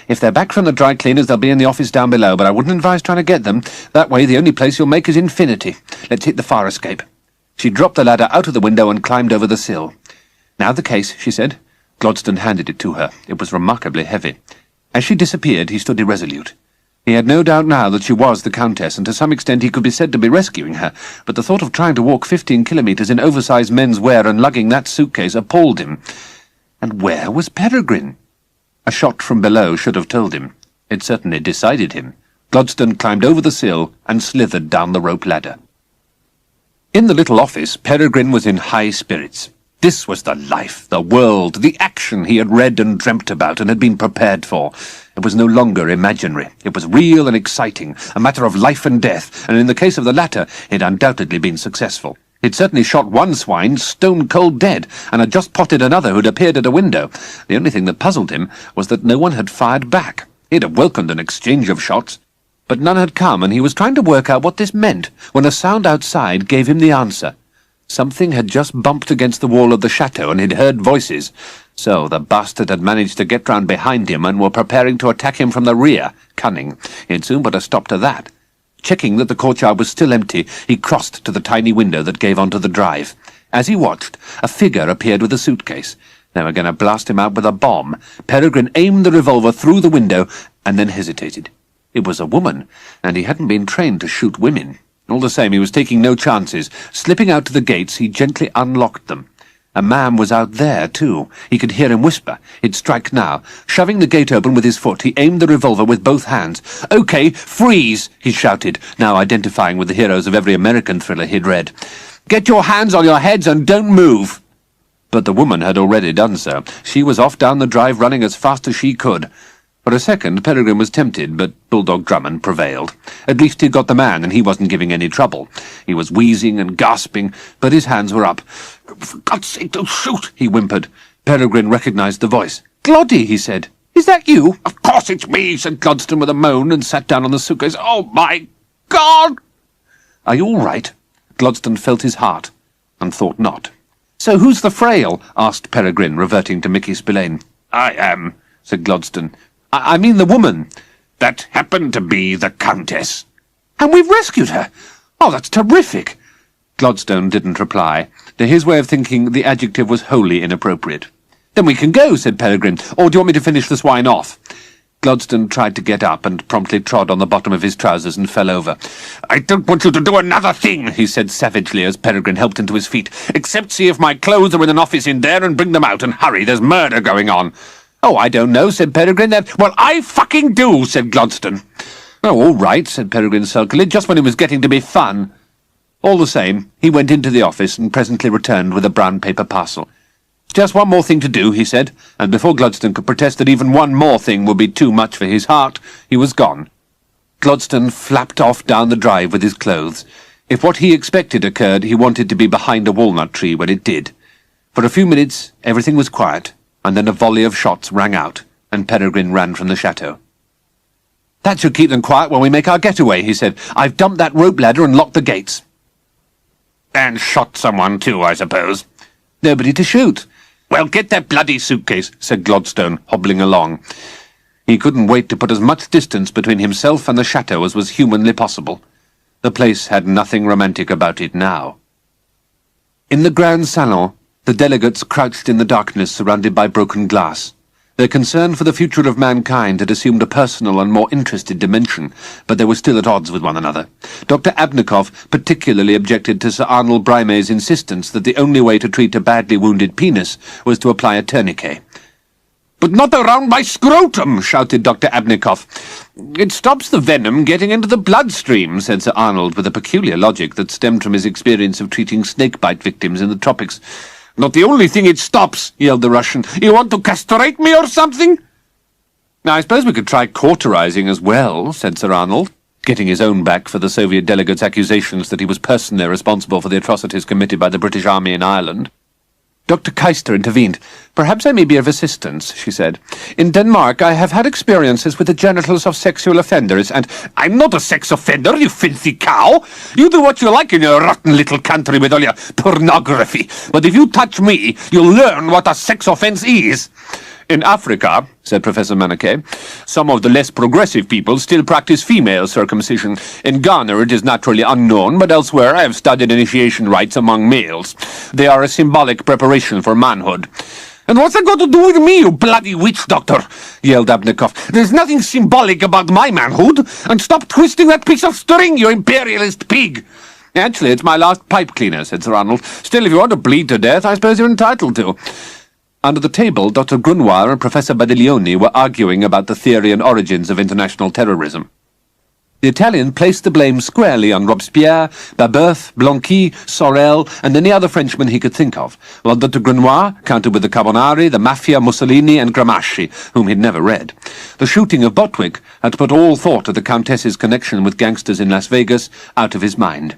"If they're back from the dry cleaners, they'll be in the office down below, but I wouldn't advise trying to get them. That way the only place you'll make is infinity. Let's hit the fire escape." She dropped the ladder out of the window and climbed over the sill. "Now the case," she said. Gludston handed it to her. It was remarkably heavy. As she disappeared, he stood irresolute. He had no doubt now that she was the Countess, and to some extent he could be said to be rescuing her, but the thought of trying to walk 15 kilometres in oversized men's wear and lugging that suitcase appalled him. And where was Peregrine? A shot from below should have told him. It certainly decided him. Gludston climbed over the sill and slithered down the rope ladder. In the little office, Peregrine was in high spirits. This was the life, the world, the action he had read and dreamt about and had been prepared for. It was no longer imaginary. It was real and exciting, a matter of life and death, and in the case of the latter, it had undoubtedly been successful. He'd certainly shot one swine stone-cold dead, and had just potted another who'd appeared at a window. The only thing that puzzled him was that no one had fired back. He'd have welcomed an exchange of shots, but none had come, and he was trying to work out what this meant when a sound outside gave him the answer. Something had just bumped against the wall of the chateau, and he'd heard voices. So the bastard had managed to get round behind him and were preparing to attack him from the rear. Cunning. He'd soon put a stop to that. Checking that the courtyard was still empty, he crossed to the tiny window that gave onto the drive. As he watched, a figure appeared with a suitcase. They were going to blast him out with a bomb. Peregrine aimed the revolver through the window and then hesitated. It was a woman, and he hadn't been trained to shoot women. All the same, he was taking no chances. Slipping out to the gates, he gently unlocked them. A man was out there, too. He could hear him whisper. He'd strike now. Shoving the gate open with his foot, he aimed the revolver with both hands. "Okay, freeze!" he shouted, now identifying with the heroes of every American thriller he'd read. "Get your hands on your heads and don't move!" But the woman had already done so. She was off down the drive running as fast as she could. For a second, Peregrine was tempted, but Bulldog Drummond prevailed. At least he'd got the man, and he wasn't giving any trouble. He was wheezing and gasping, but his hands were up. "For God's sake, don't shoot!" he whimpered. Peregrine recognized the voice. "Gloddy," he said. "Is that you?" "Of course it's me," said Gludston with a moan, and sat down on the suitcase. "Oh, my God!" "Are you all right?" Gludston felt his heart, and thought not. "So who's the frail?" asked Peregrine, reverting to Mickey Spillane. "I am," said Gludston. I mean the woman." "That happened to be the Countess." "And we've rescued her? Oh, that's terrific." Gludston didn't reply. To his way of thinking, the adjective was wholly inappropriate. "Then we can go," said Peregrine. "Or do you want me to finish the swine off?" Gladstone tried to get up and promptly trod on the bottom of his trousers and fell over. "I don't want you to do another thing," he said savagely as Peregrine helped him to his feet, "except see if my clothes are in an office in there and bring them out, and hurry, there's murder going on." "Oh, I don't know," said Peregrine. "Well, I fucking do," said Gladstone. "Oh, all right," said Peregrine sulkily, "just when it was getting to be fun." All the same, he went into the office and presently returned with a brown paper parcel. "Just one more thing to do," he said, and before Gladstone could protest that even one more thing would be too much for his heart, he was gone. Gladstone flapped off down the drive with his clothes. If what he expected occurred, he wanted to be behind a walnut tree when it did. For a few minutes, everything was quiet, and then a volley of shots rang out, and Peregrine ran from the chateau. "That should keep them quiet when we make our getaway," he said. "I've dumped that rope ladder and locked the gates." "And shot someone too, I suppose?" "Nobody to shoot." "Well, get that bloody suitcase," said Gladstone, hobbling along. He couldn't wait to put as much distance between himself and the chateau as was humanly possible. The place had nothing romantic about it now. In the Grand Salon, the delegates crouched in the darkness surrounded by broken glass. Their concern for the future of mankind had assumed a personal and more interested dimension, but they were still at odds with one another. Dr. Abnikov particularly objected to Sir Arnold Brime's insistence that the only way to treat a badly wounded penis was to apply a tourniquet. "But not around my scrotum!" shouted Dr. Abnikov. "It stops the venom getting into the bloodstream," said Sir Arnold with a peculiar logic that stemmed from his experience of treating snakebite victims in the tropics. "Not the only thing it stops," yelled the Russian. "You want to castrate me or something?" "Now, I suppose we could try cauterizing as well," said Sir Arnold, getting his own back for the Soviet delegate's accusations that he was personally responsible for the atrocities committed by the British Army in Ireland. Dr. Keister intervened. "Perhaps I may be of assistance," she said. "In Denmark I have had experiences with the genitals of sexual offenders, and—" "I'm not a sex offender, you filthy cow! You do what you like in your rotten little country with all your pornography, but if you touch me, you'll learn what a sex offence is." "In Africa," said Professor Maniquet, "some of the less progressive people still practice female circumcision. In Ghana it is naturally unknown, but elsewhere I have studied initiation rites among males. They are a symbolic preparation for manhood." "And what's that got to do with me, you bloody witch doctor?" yelled Abnikov. "There's nothing symbolic about my manhood, and stop twisting that piece of string, you imperialist pig!" "Actually, it's my last pipe cleaner," said Sir Arnold. "Still, if you want to bleed to death, I suppose you're entitled to." Under the table, Dr. Grunoir and Professor Badiglione were arguing about the theory and origins of international terrorism. The Italian placed the blame squarely on Robespierre, Babeuf, Blanqui, Sorel, and any other Frenchman he could think of, while Dr. Grunoir countered with the Carbonari, the Mafia, Mussolini, and Gramsci, whom he'd never read. The shooting of Botwick had put all thought of the Countess's connection with gangsters in Las Vegas out of his mind.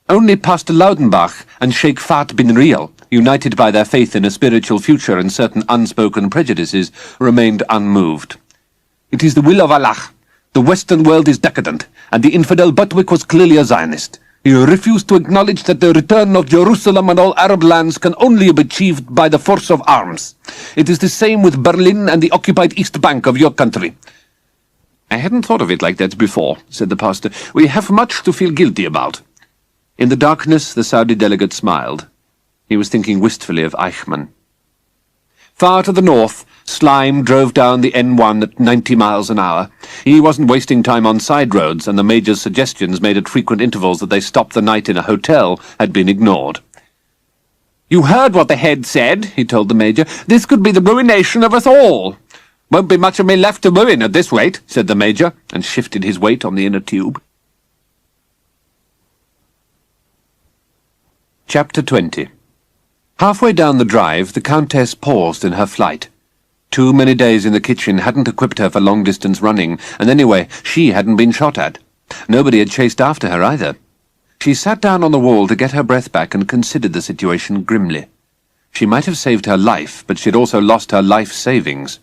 Only Pastor Laudenbach and Sheikh Fat bin Riel, united by their faith in a spiritual future and certain unspoken prejudices, remained unmoved. "It is the will of Allah. The Western world is decadent, and the infidel Botwick was clearly a Zionist. He refused to acknowledge that the return of Jerusalem and all Arab lands can only be achieved by the force of arms. It is the same with Berlin and the occupied East Bank of your country." "I hadn't thought of it like that before," said the pastor. "We have much to feel guilty about." In the darkness, the Saudi delegate smiled. He was thinking wistfully of Eichmann. Far to the north, Slime drove down the N1 at 90 miles an hour. He wasn't wasting time on side roads, and the Major's suggestions made at frequent intervals that they stop the night in a hotel had been ignored. "You heard what the head said," he told the Major. "This could be the ruination of us all." "Won't be much of me left to ruin at this rate," said the Major, and shifted his weight on the inner tube. Chapter 20. Halfway down the drive, the Countess paused in her flight. Too many days in the kitchen hadn't equipped her for long-distance running, and anyway, she hadn't been shot at. Nobody had chased after her either. She sat down on the wall to get her breath back and considered the situation grimly. She might have saved her life, but she'd also lost her life savings.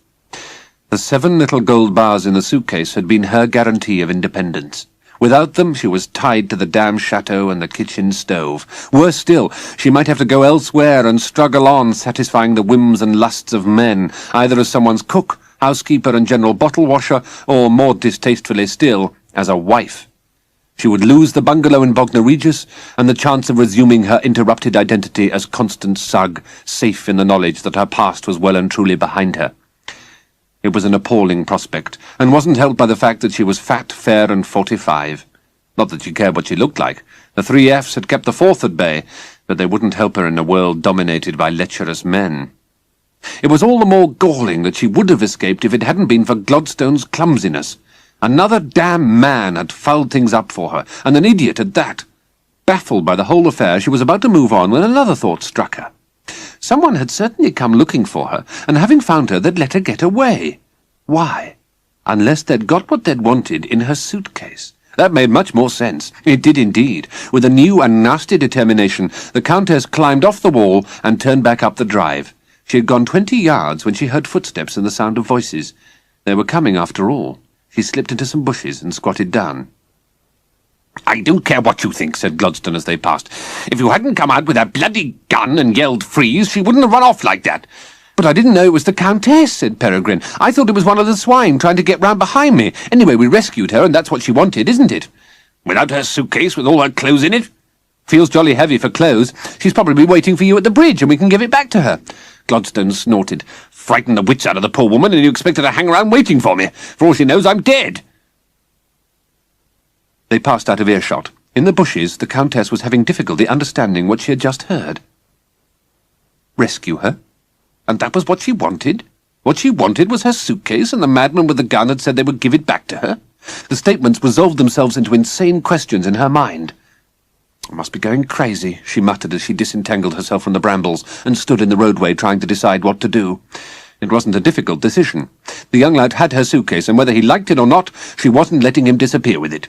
The 7 little gold bars in the suitcase had been her guarantee of independence. Without them, she was tied to the damn chateau and the kitchen stove. Worse still, she might have to go elsewhere and struggle on, satisfying the whims and lusts of men, either as someone's cook, housekeeper and general bottle washer, or, more distastefully still, as a wife. She would lose the bungalow in Bognor Regis, and the chance of resuming her interrupted identity as Constance Sugg, safe in the knowledge that her past was well and truly behind her. It It was an appalling prospect, and wasn't helped by the fact that she was fat, fair, and 45. Not that she cared what she looked like. The 3 Fs had kept the 4th at bay, but they wouldn't help her in a world dominated by lecherous men. It was all the more galling that she would have escaped if it hadn't been for Gladstone's clumsiness. Another damn man had fouled things up for her, and an idiot at that. Baffled by the whole affair, she was about to move on when another thought struck her. Someone had certainly come looking for her, and having found her, they'd let her get away. Why? Unless they'd got what they'd wanted in her suitcase. That made much more sense. It did indeed. With a new and nasty determination, the Countess climbed off the wall and turned back up the drive. She had gone 20 yards when she heard footsteps and the sound of voices. They were coming after all. She slipped into some bushes and squatted down. "I don't care what you think," said Gladstone as they passed. "If you hadn't come out with that bloody gun and yelled freeze, she wouldn't have run off like that." "But I didn't know it was the Countess," said Peregrine. "I thought it was one of the swine trying to get round behind me. Anyway, we rescued her, and that's what she wanted, isn't it?" "Without her suitcase with all her clothes in it?" "Feels jolly heavy for clothes. She's probably waiting for you at the bridge, and we can give it back to her." Gladstone snorted. "Frighten the wits out of the poor woman, and you expect her to hang around waiting for me. For all she knows, I'm dead." They passed out of earshot. In the bushes, the Countess was having difficulty understanding what she had just heard. Rescue her? And that was what she wanted? What she wanted was her suitcase, and the madman with the gun had said they would give it back to her? The statements resolved themselves into insane questions in her mind. "I must be going crazy," she muttered as she disentangled herself from the brambles and stood in the roadway trying to decide what to do. It wasn't a difficult decision. The young lad had her suitcase, and whether he liked it or not, she wasn't letting him disappear with it.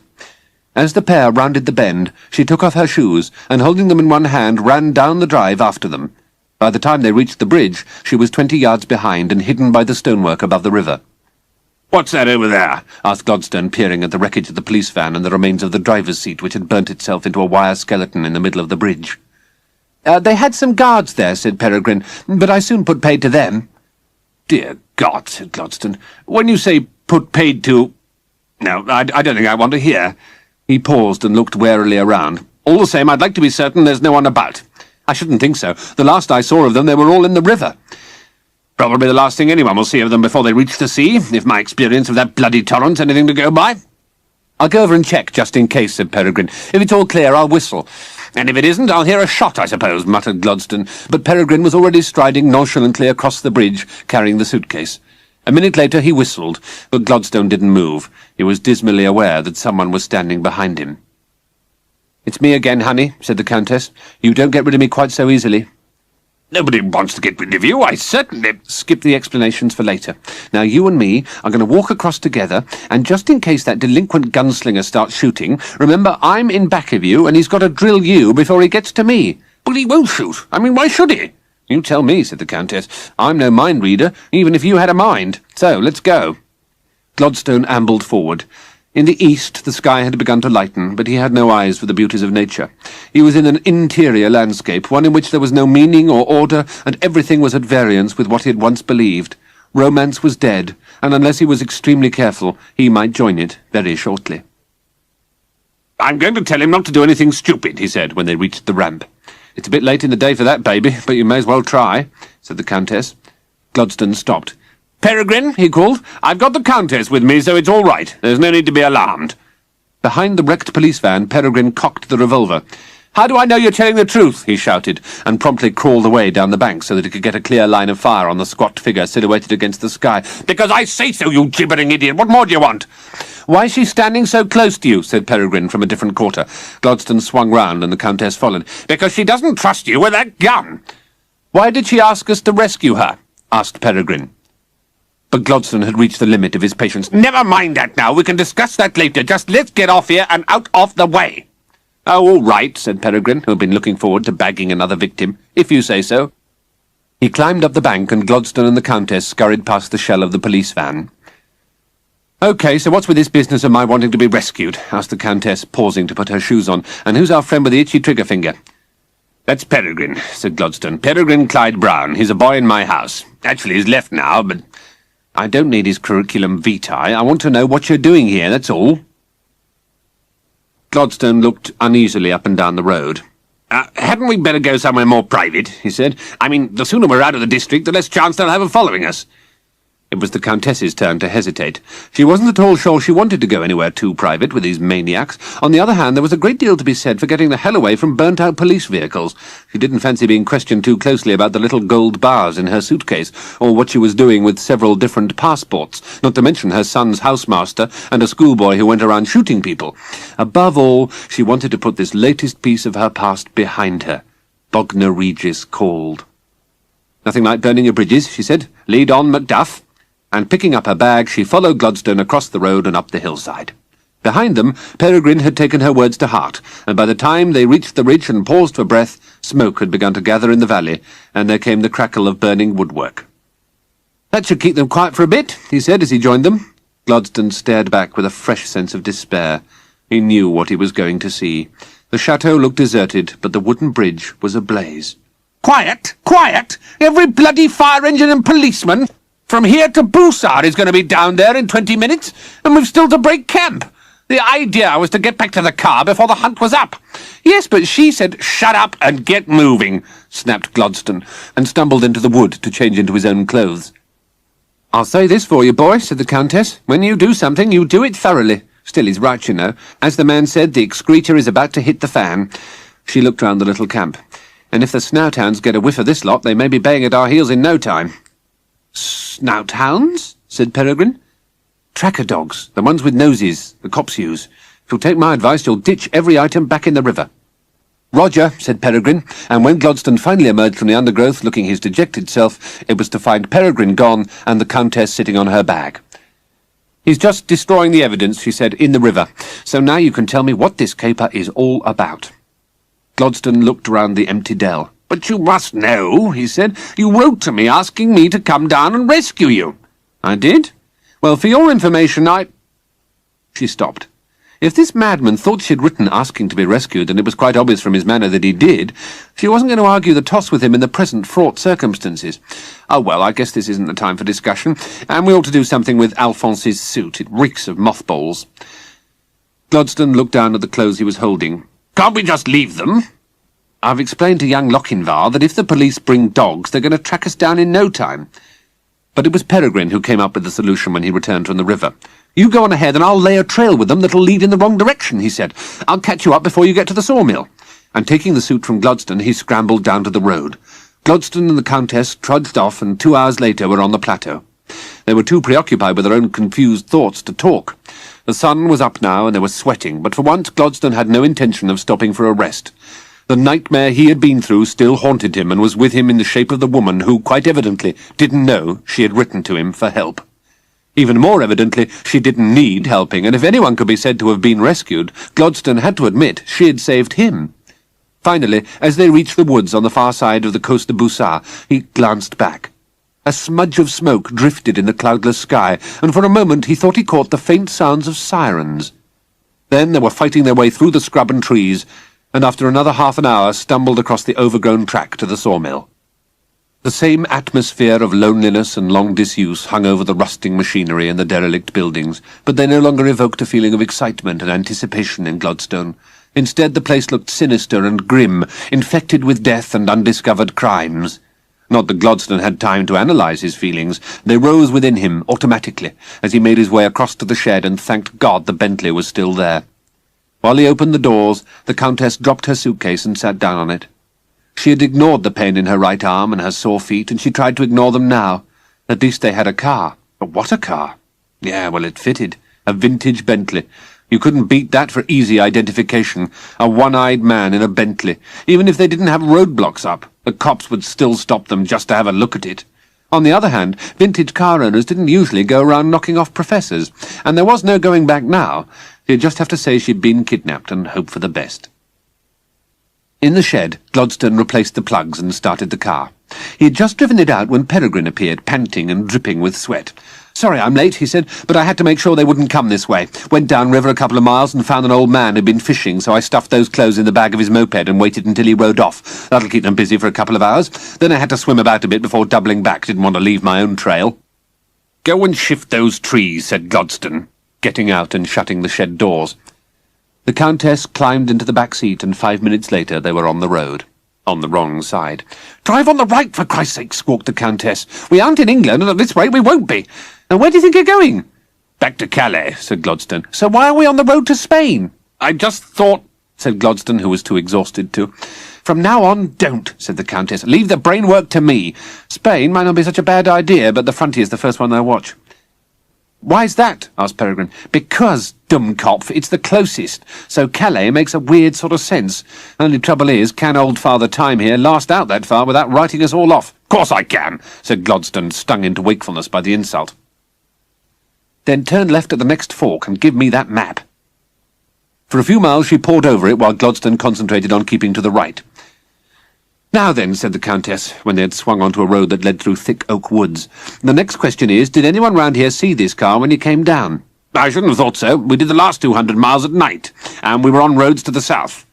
As the pair rounded the bend, she took off her shoes, and holding them in one hand, ran down the drive after them. By the time they reached the bridge, she was 20 yards behind and hidden by the stonework above the river. "What's that over there?" asked Gladstone, peering at the wreckage of the police van and the remains of the driver's seat, which had burnt itself into a wire skeleton in the middle of the bridge. "They had some guards there," said Peregrine, "but I soon put paid to them." "Dear God," said Gladstone. "When you say put paid to... No, I don't think I want to hear." He paused and looked warily around. "All the same, I'd like to be certain there's no one about." "I shouldn't think so. The last I saw of them, they were all in the river." "Probably the last thing anyone will see of them before they reach the sea, if my experience of that bloody torrent's anything to go by." "I'll go over and check, just in case," said Peregrine. "If it's all clear, I'll whistle." "And if it isn't, I'll hear a shot, I suppose," muttered Gladstone, but Peregrine was already striding nonchalantly across the bridge, carrying the suitcase. A minute later he whistled, but Gladstone didn't move. He was dismally aware that someone was standing behind him. "It's me again, honey," said the Countess. "You don't get rid of me quite so easily." "Nobody wants to get rid of you, I certainly—" "Skip the explanations for later. Now you and me are going to walk across together, and just in case that delinquent gunslinger starts shooting, remember I'm in back of you, and he's got to drill you before he gets to me." "But he won't shoot. I mean, why should he?" "You tell me," said the Countess. "I'm no mind reader, even if you had a mind. So, let's go." Gladstone ambled forward. In the east the sky had begun to lighten, but he had no eyes for the beauties of nature. He was in an interior landscape, one in which there was no meaning or order, and everything was at variance with what he had once believed. Romance was dead, and unless he was extremely careful, he might join it very shortly. "I'm going to tell him not to do anything stupid," he said, when they reached the ramp. "It's a bit late in the day for that, baby, but you may as well try," said the Countess. Gladstone stopped. "Peregrine," he called, "I've got the Countess with me, so it's all right. There's no need to be alarmed." Behind the wrecked police van, Peregrine cocked the revolver. "How do I know you're telling the truth?" he shouted, and promptly crawled away down the bank so that he could get a clear line of fire on the squat figure silhouetted against the sky. "Because I say so, you gibbering idiot! What more do you want?" "Why is she standing so close to you?" said Peregrine from a different quarter. Gladstone swung round, and the Countess followed. "Because she doesn't trust you with that gun." "Why did she ask us to rescue her?" asked Peregrine. But Gladstone had reached the limit of his patience. "Never mind that now. We can discuss that later. Just let's get off here and out of the way." "Oh, all right," said Peregrine, who had been looking forward to bagging another victim. "If you say so." He climbed up the bank, and Gladstone and the Countess scurried past the shell of the police van. "OK, so what's with this business of my wanting to be rescued?" asked the Countess, pausing to put her shoes on. "And who's our friend with the itchy trigger finger?" "That's Peregrine," said Gladstone. "Peregrine Clyde Brown. He's a boy in my house. Actually, he's left now, but I don't need his curriculum vitae. I want to know what you're doing here, that's all." Gladstone looked uneasily up and down the road. Hadn't we better go somewhere more private?" he said. "I mean, the sooner we're out of the district, the less chance they'll have of following us." It was the Countess's turn to hesitate. She wasn't at all sure she wanted to go anywhere too private with these maniacs. On the other hand, there was a great deal to be said for getting the hell away from burnt-out police vehicles. She didn't fancy being questioned too closely about the little gold bars in her suitcase, or what she was doing with several different passports, not to mention her son's housemaster and a schoolboy who went around shooting people. Above all, she wanted to put this latest piece of her past behind her. Bognor Regis called. "Nothing like burning your bridges," she said. "Lead on, Macduff." And picking up her bag, she followed Gladstone across the road and up the hillside. Behind them, Peregrine had taken her words to heart, and by the time they reached the ridge and paused for breath, smoke had begun to gather in the valley, and there came the crackle of burning woodwork. "That should keep them quiet for a bit," he said as he joined them. Gladstone stared back with a fresh sense of despair. He knew what he was going to see. The chateau looked deserted, but the wooden bridge was ablaze. "Quiet! Quiet! Every bloody fire engine and policeman from here to Bussard is going to be down there in 20 minutes, and we've still to break camp. The idea was to get back to the car before the hunt was up." "Yes, but she said, 'Shut up and get moving,'" snapped Gladstone, and stumbled into the wood to change into his own clothes. "I'll say this for you, boy," said the Countess. "When you do something, you do it thoroughly. Still, he's right, you know. As the man said, the excretor is about to hit the fan." She looked round the little camp. "And if the snout-hounds get a whiff of this lot, they may be baying at our heels in no time." "Snout-hounds?" said Peregrine. "Tracker dogs, the ones with noses, the cops use. If you'll take my advice, you'll ditch every item back in the river." "Roger," said Peregrine, and when Gladstone finally emerged from the undergrowth looking his dejected self, it was to find Peregrine gone and the Countess sitting on her bag. "He's just destroying the evidence," she said, "in the river. So now you can tell me what this caper is all about." Gladstone looked round the empty dell. "But you must know," he said. "You wrote to me asking me to come down and rescue you." "I did? Well, for your information, She stopped. If this madman thought she had written asking to be rescued, and it was quite obvious from his manner that he did, she wasn't going to argue the toss with him in the present fraught circumstances. "Oh, well, I guess this isn't the time for discussion, and we ought to do something with Alphonse's suit. It reeks of mothballs." Gladstone looked down at the clothes he was holding. "Can't we just leave them?" "I've explained to young Lochinvar that if the police bring dogs, they're going to track us down in no time." But it was Peregrine who came up with the solution when he returned from the river. "You go on ahead and I'll lay a trail with them that'll lead in the wrong direction," he said. "I'll catch you up before you get to the sawmill." And taking the suit from Gladstone, he scrambled down to the road. Gladstone and the Countess trudged off, and 2 hours later were on the plateau. They were too preoccupied with their own confused thoughts to talk. The sun was up now, and they were sweating, but for once Gladstone had no intention of stopping for a rest. The nightmare he had been through still haunted him and was with him in the shape of the woman who, quite evidently, didn't know she had written to him for help. Even more evidently, she didn't need helping, and if anyone could be said to have been rescued, Gladstone had to admit she had saved him. Finally, as they reached the woods on the far side of the coast de Bussard, he glanced back. A smudge of smoke drifted in the cloudless sky, and for a moment he thought he caught the faint sounds of sirens. Then they were fighting their way through the scrub and trees, and after another half an hour stumbled across the overgrown track to the sawmill. The same atmosphere of loneliness and long disuse hung over the rusting machinery and the derelict buildings, but they no longer evoked a feeling of excitement and anticipation in Gladstone. Instead, the place looked sinister and grim, infected with death and undiscovered crimes. Not that Gladstone had time to analyse his feelings. They rose within him automatically as he made his way across to the shed and thanked God the Bentley was still there. While he opened the doors, the Countess dropped her suitcase and sat down on it. She had ignored the pain in her right arm and her sore feet, and she tried to ignore them now. At least they had a car. But what a car! Yeah, well, it fitted. A vintage Bentley. You couldn't beat that for easy identification. A one-eyed man in a Bentley. Even if they didn't have roadblocks up, the cops would still stop them just to have a look at it. On the other hand, vintage car owners didn't usually go around knocking off professors, and there was no going back now. She'd just have to say she'd been kidnapped and hope for the best. In the shed, Gladstone replaced the plugs and started the car. He had just driven it out when Peregrine appeared, panting and dripping with sweat. "Sorry I'm late," he said, "but I had to make sure they wouldn't come this way. Went down river a couple of miles and found an old man who'd been fishing, so I stuffed those clothes in the bag of his moped and waited until he rode off. That'll keep them busy for a couple of hours. Then I had to swim about a bit before doubling back. Didn't want to leave my own trail." "Go and shift those trees," said Gladstone, getting out and shutting the shed doors. The Countess climbed into the back seat, and 5 minutes later they were on the road. On the wrong side. "Drive on the right, for Christ's sake," squawked the Countess. "We aren't in England, and at this rate we won't be. And where do you think you're going?" "Back to Calais," said Gladstone. "So why are we on the road to Spain?" "I just thought," said Gladstone, who was too exhausted to. "From now on, don't," said the Countess. "Leave the brain work to me. Spain might not be such a bad idea, but the Frontier's the first one they'll watch." "Why's that?" asked Peregrine. "Because, Dummkopf, it's the closest, so Calais makes a weird sort of sense. Only trouble is, can old Father Time here last out that far without writing us all off?" "Course I can," said Gladstone, stung into wakefulness by the insult. "Then turn left at the next fork and give me that map." For a few miles she pored over it while Gladstone concentrated on keeping to the right. "Now then," said the Countess, when they had swung onto a road that led through thick oak woods, "the next question is, did anyone round here see this car when you came down?" "I shouldn't have thought so. We did the last 200 miles at night, and we were on roads to the south."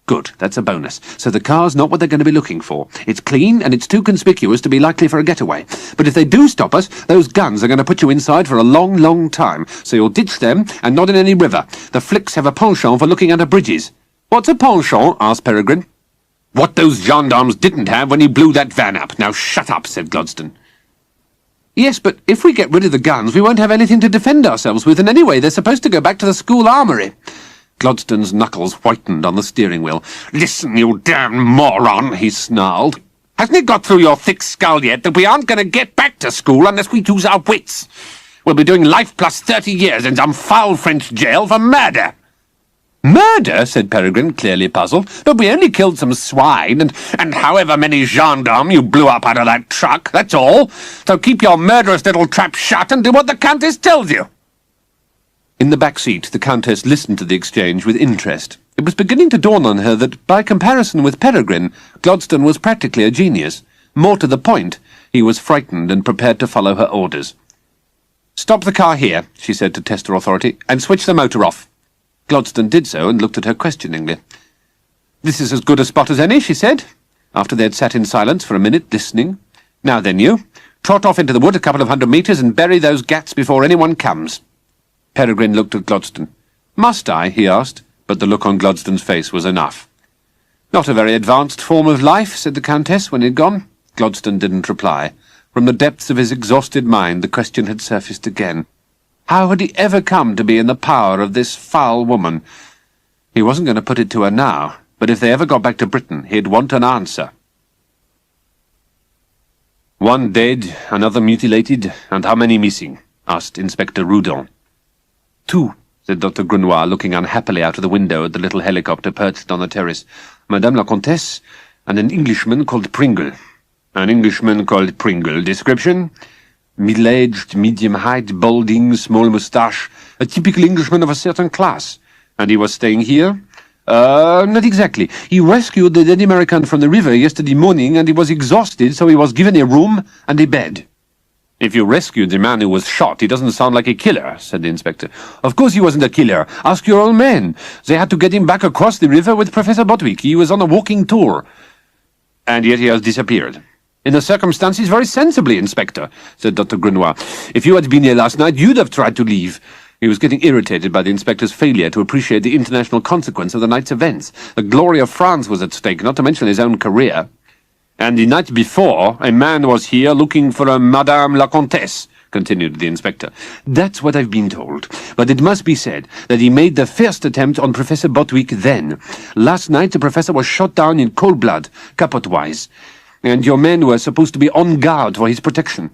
"Good, that's a bonus. So the car's not what they're going to be looking for. It's clean, and it's too conspicuous to be likely for a getaway. But if they do stop us, those guns are going to put you inside for a long, long time, so you'll ditch them, and not in any river. The flicks have a penchant for looking under bridges." "What's a penchant?" asked Peregrine. "What those gendarmes didn't have when he blew that van up. Now shut up," said Gladstone. "Yes, but if we get rid of the guns, we won't have anything to defend ourselves with, and anyway, they're supposed to go back to the school armoury." Gladstone's knuckles whitened on the steering wheel. "Listen, you damn moron," he snarled. "Hasn't it got through your thick skull yet that we aren't going to get back to school unless we use our wits? We'll be doing life plus 30 years in some foul French jail for murder." "Murder?" said Peregrine, clearly puzzled. "But we only killed some swine, and however many gendarmes you blew up out of that truck, that's all. So keep your murderous little trap shut and do what the Countess tells you." In the back seat, the Countess listened to the exchange with interest. It was beginning to dawn on her that, by comparison with Peregrine, Gladstone was practically a genius. More to the point, he was frightened and prepared to follow her orders. "Stop the car here," she said to test her authority, "and switch the motor off." Gladstone did so and looked at her questioningly. "This is as good a spot as any," she said, after they had sat in silence for a minute, listening. "Now then, you, trot off into the wood a couple of 100 metres and bury those gats before anyone comes." Peregrine looked at Gladstone. "Must I?" he asked, but the look on Gladstone's face was enough. "Not a very advanced form of life," said the Countess when he had gone. Gladstone didn't reply. From the depths of his exhausted mind the question had surfaced again. How had he ever come to be in the power of this foul woman? He wasn't going to put it to her now, but if they ever got back to Britain, he'd want an answer. "One dead, another mutilated, and how many missing?" asked Inspector Rudon. "Two," said Dr. Grunois, looking unhappily out of the window at the little helicopter perched on the terrace. "Madame la Comtesse, and an Englishman called Pringle." "An Englishman called Pringle. Description?" "Middle-aged, medium height, balding, small moustache, a typical Englishman of a certain class." "And he was staying here?" Not exactly. He rescued the dead American from the river yesterday morning, and he was exhausted, so he was given a room and a bed." "If you rescued the man who was shot, he doesn't sound like a killer," said the inspector. "Of course he wasn't a killer. Ask your old man. They had to get him back across the river with Professor Botwick. He was on a walking tour." "And yet he has disappeared." "In the circumstances, very sensibly, Inspector," said Dr. Grunois. "If you had been here last night, you'd have tried to leave." He was getting irritated by the inspector's failure to appreciate the international consequence of the night's events. The glory of France was at stake, not to mention his own career. "And the night before, a man was here looking for a Madame la Comtesse," continued the inspector. "That's what I've been told. But it must be said that he made the first attempt on Professor Botwick then. Last night the professor was shot down in cold blood, capot-wise. And your men were supposed to be on guard for his protection."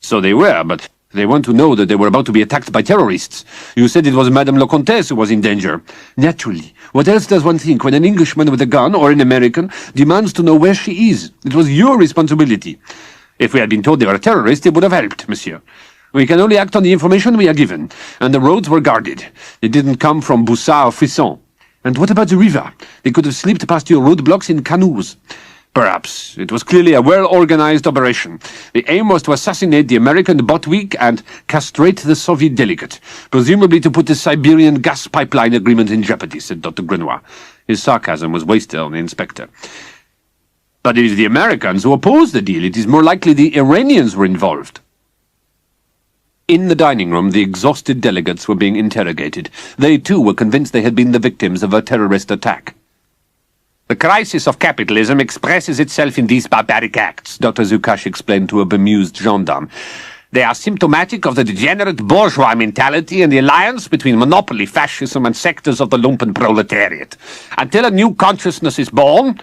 "So they were, but they want to know that they were about to be attacked by terrorists. You said it was Madame la Comtesse who was in danger." "Naturally. What else does one think when an Englishman with a gun, or an American, demands to know where she is? It was your responsibility. If we had been told they were terrorists, it would have helped, monsieur. We can only act on the information we are given, and the roads were guarded. They didn't come from Boussat or Frisson. And what about the river? They could have slipped past your roadblocks in canoes." "Perhaps. It was clearly a well-organized operation. The aim was to assassinate the American Botwick and castrate the Soviet delegate, presumably to put the Siberian gas pipeline agreement in jeopardy," said Dr. Grunois. His sarcasm was wasted on the inspector. "But it is the Americans who opposed the deal. It is more likely the Iranians were involved." In the dining room, the exhausted delegates were being interrogated. They, too, were convinced they had been the victims of a terrorist attack. The crisis of capitalism expresses itself in these barbaric acts, Dr. Zukash explained to a bemused gendarme. They are symptomatic of the degenerate bourgeois mentality and the alliance between monopoly fascism and sectors of the lumpen proletariat. Until a new consciousness is born...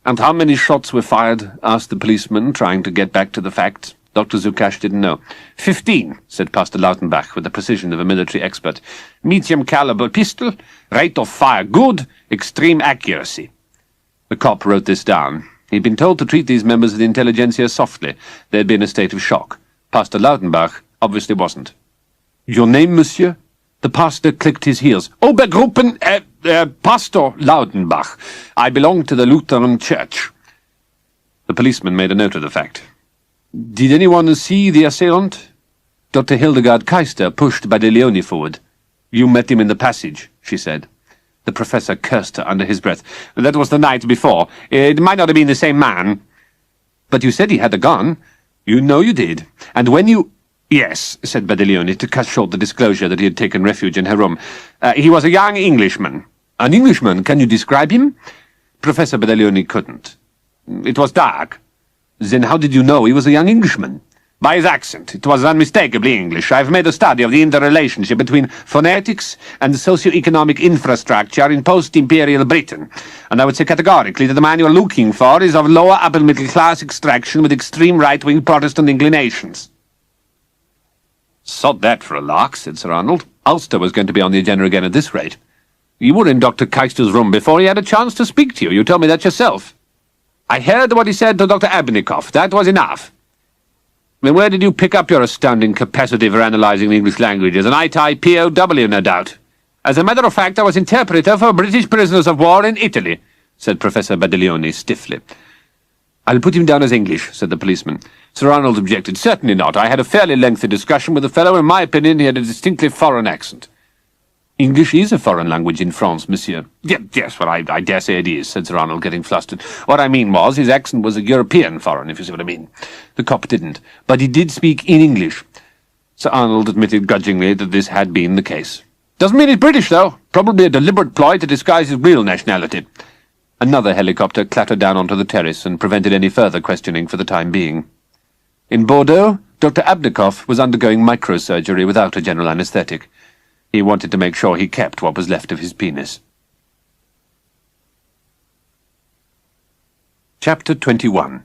And how many shots were fired? Asked the policeman, trying to get back to the facts. Dr. Zukash didn't know. 15, said Pastor Lautenbach, with the precision of a military expert. Medium-caliber pistol, rate of fire good, extreme accuracy. The cop wrote this down. He'd been told to treat these members of the intelligentsia softly. They'd been in a state of shock. Pastor Lautenbach obviously wasn't. Your name, monsieur? The pastor clicked his heels. Obergruppen, Pastor Lautenbach. I belong to the Lutheran Church. The policeman made a note of the fact. Did anyone see the assailant? Dr. Hildegard Keister pushed Badiglione forward. You met him in the passage, she said. The professor cursed her under his breath. That was the night before. It might not have been the same man. But you said he had a gun. You know you did. And when you... Yes, said Badiglione, to cut short the disclosure that he had taken refuge in her room. He was a young Englishman. An Englishman? Can you describe him? Professor Badiglione couldn't. It was dark. Then how did you know he was a young Englishman? By his accent. It was unmistakably English. I've made a study of the interrelationship between phonetics and socio-economic infrastructure in post-imperial Britain, and I would say categorically that the man you're looking for is of lower upper-middle-class extraction with extreme right-wing Protestant inclinations. Sod that for a lark, said Sir Arnold. Ulster was going to be on the agenda again at this rate. You were in Dr. Keister's room before he had a chance to speak to you. You told me that yourself. I heard what he said to Dr. Abnikoff. That was enough. I mean, where did you pick up your astounding capacity for analysing the English language? As an ITI POW, no doubt. As a matter of fact, I was interpreter for British prisoners of war in Italy, said Professor Badiglione stiffly. I'll put him down as English, said the policeman. Sir Arnold objected. Certainly not. I had a fairly lengthy discussion with the fellow. In my opinion, he had a distinctly foreign accent. English is a foreign language in France, monsieur. Yes, well, I dare say it is, said Sir Arnold, getting flustered. What I mean was, his accent was a European foreign, if you see what I mean. The cop didn't, but he did speak in English. Sir Arnold admitted grudgingly that this had been the case. Doesn't mean he's British, though. Probably a deliberate ploy to disguise his real nationality. Another helicopter clattered down onto the terrace and prevented any further questioning for the time being. In Bordeaux, Dr. Abnikoff was undergoing microsurgery without a general anaesthetic. He wanted to make sure he kept what was left of his penis. Chapter 21.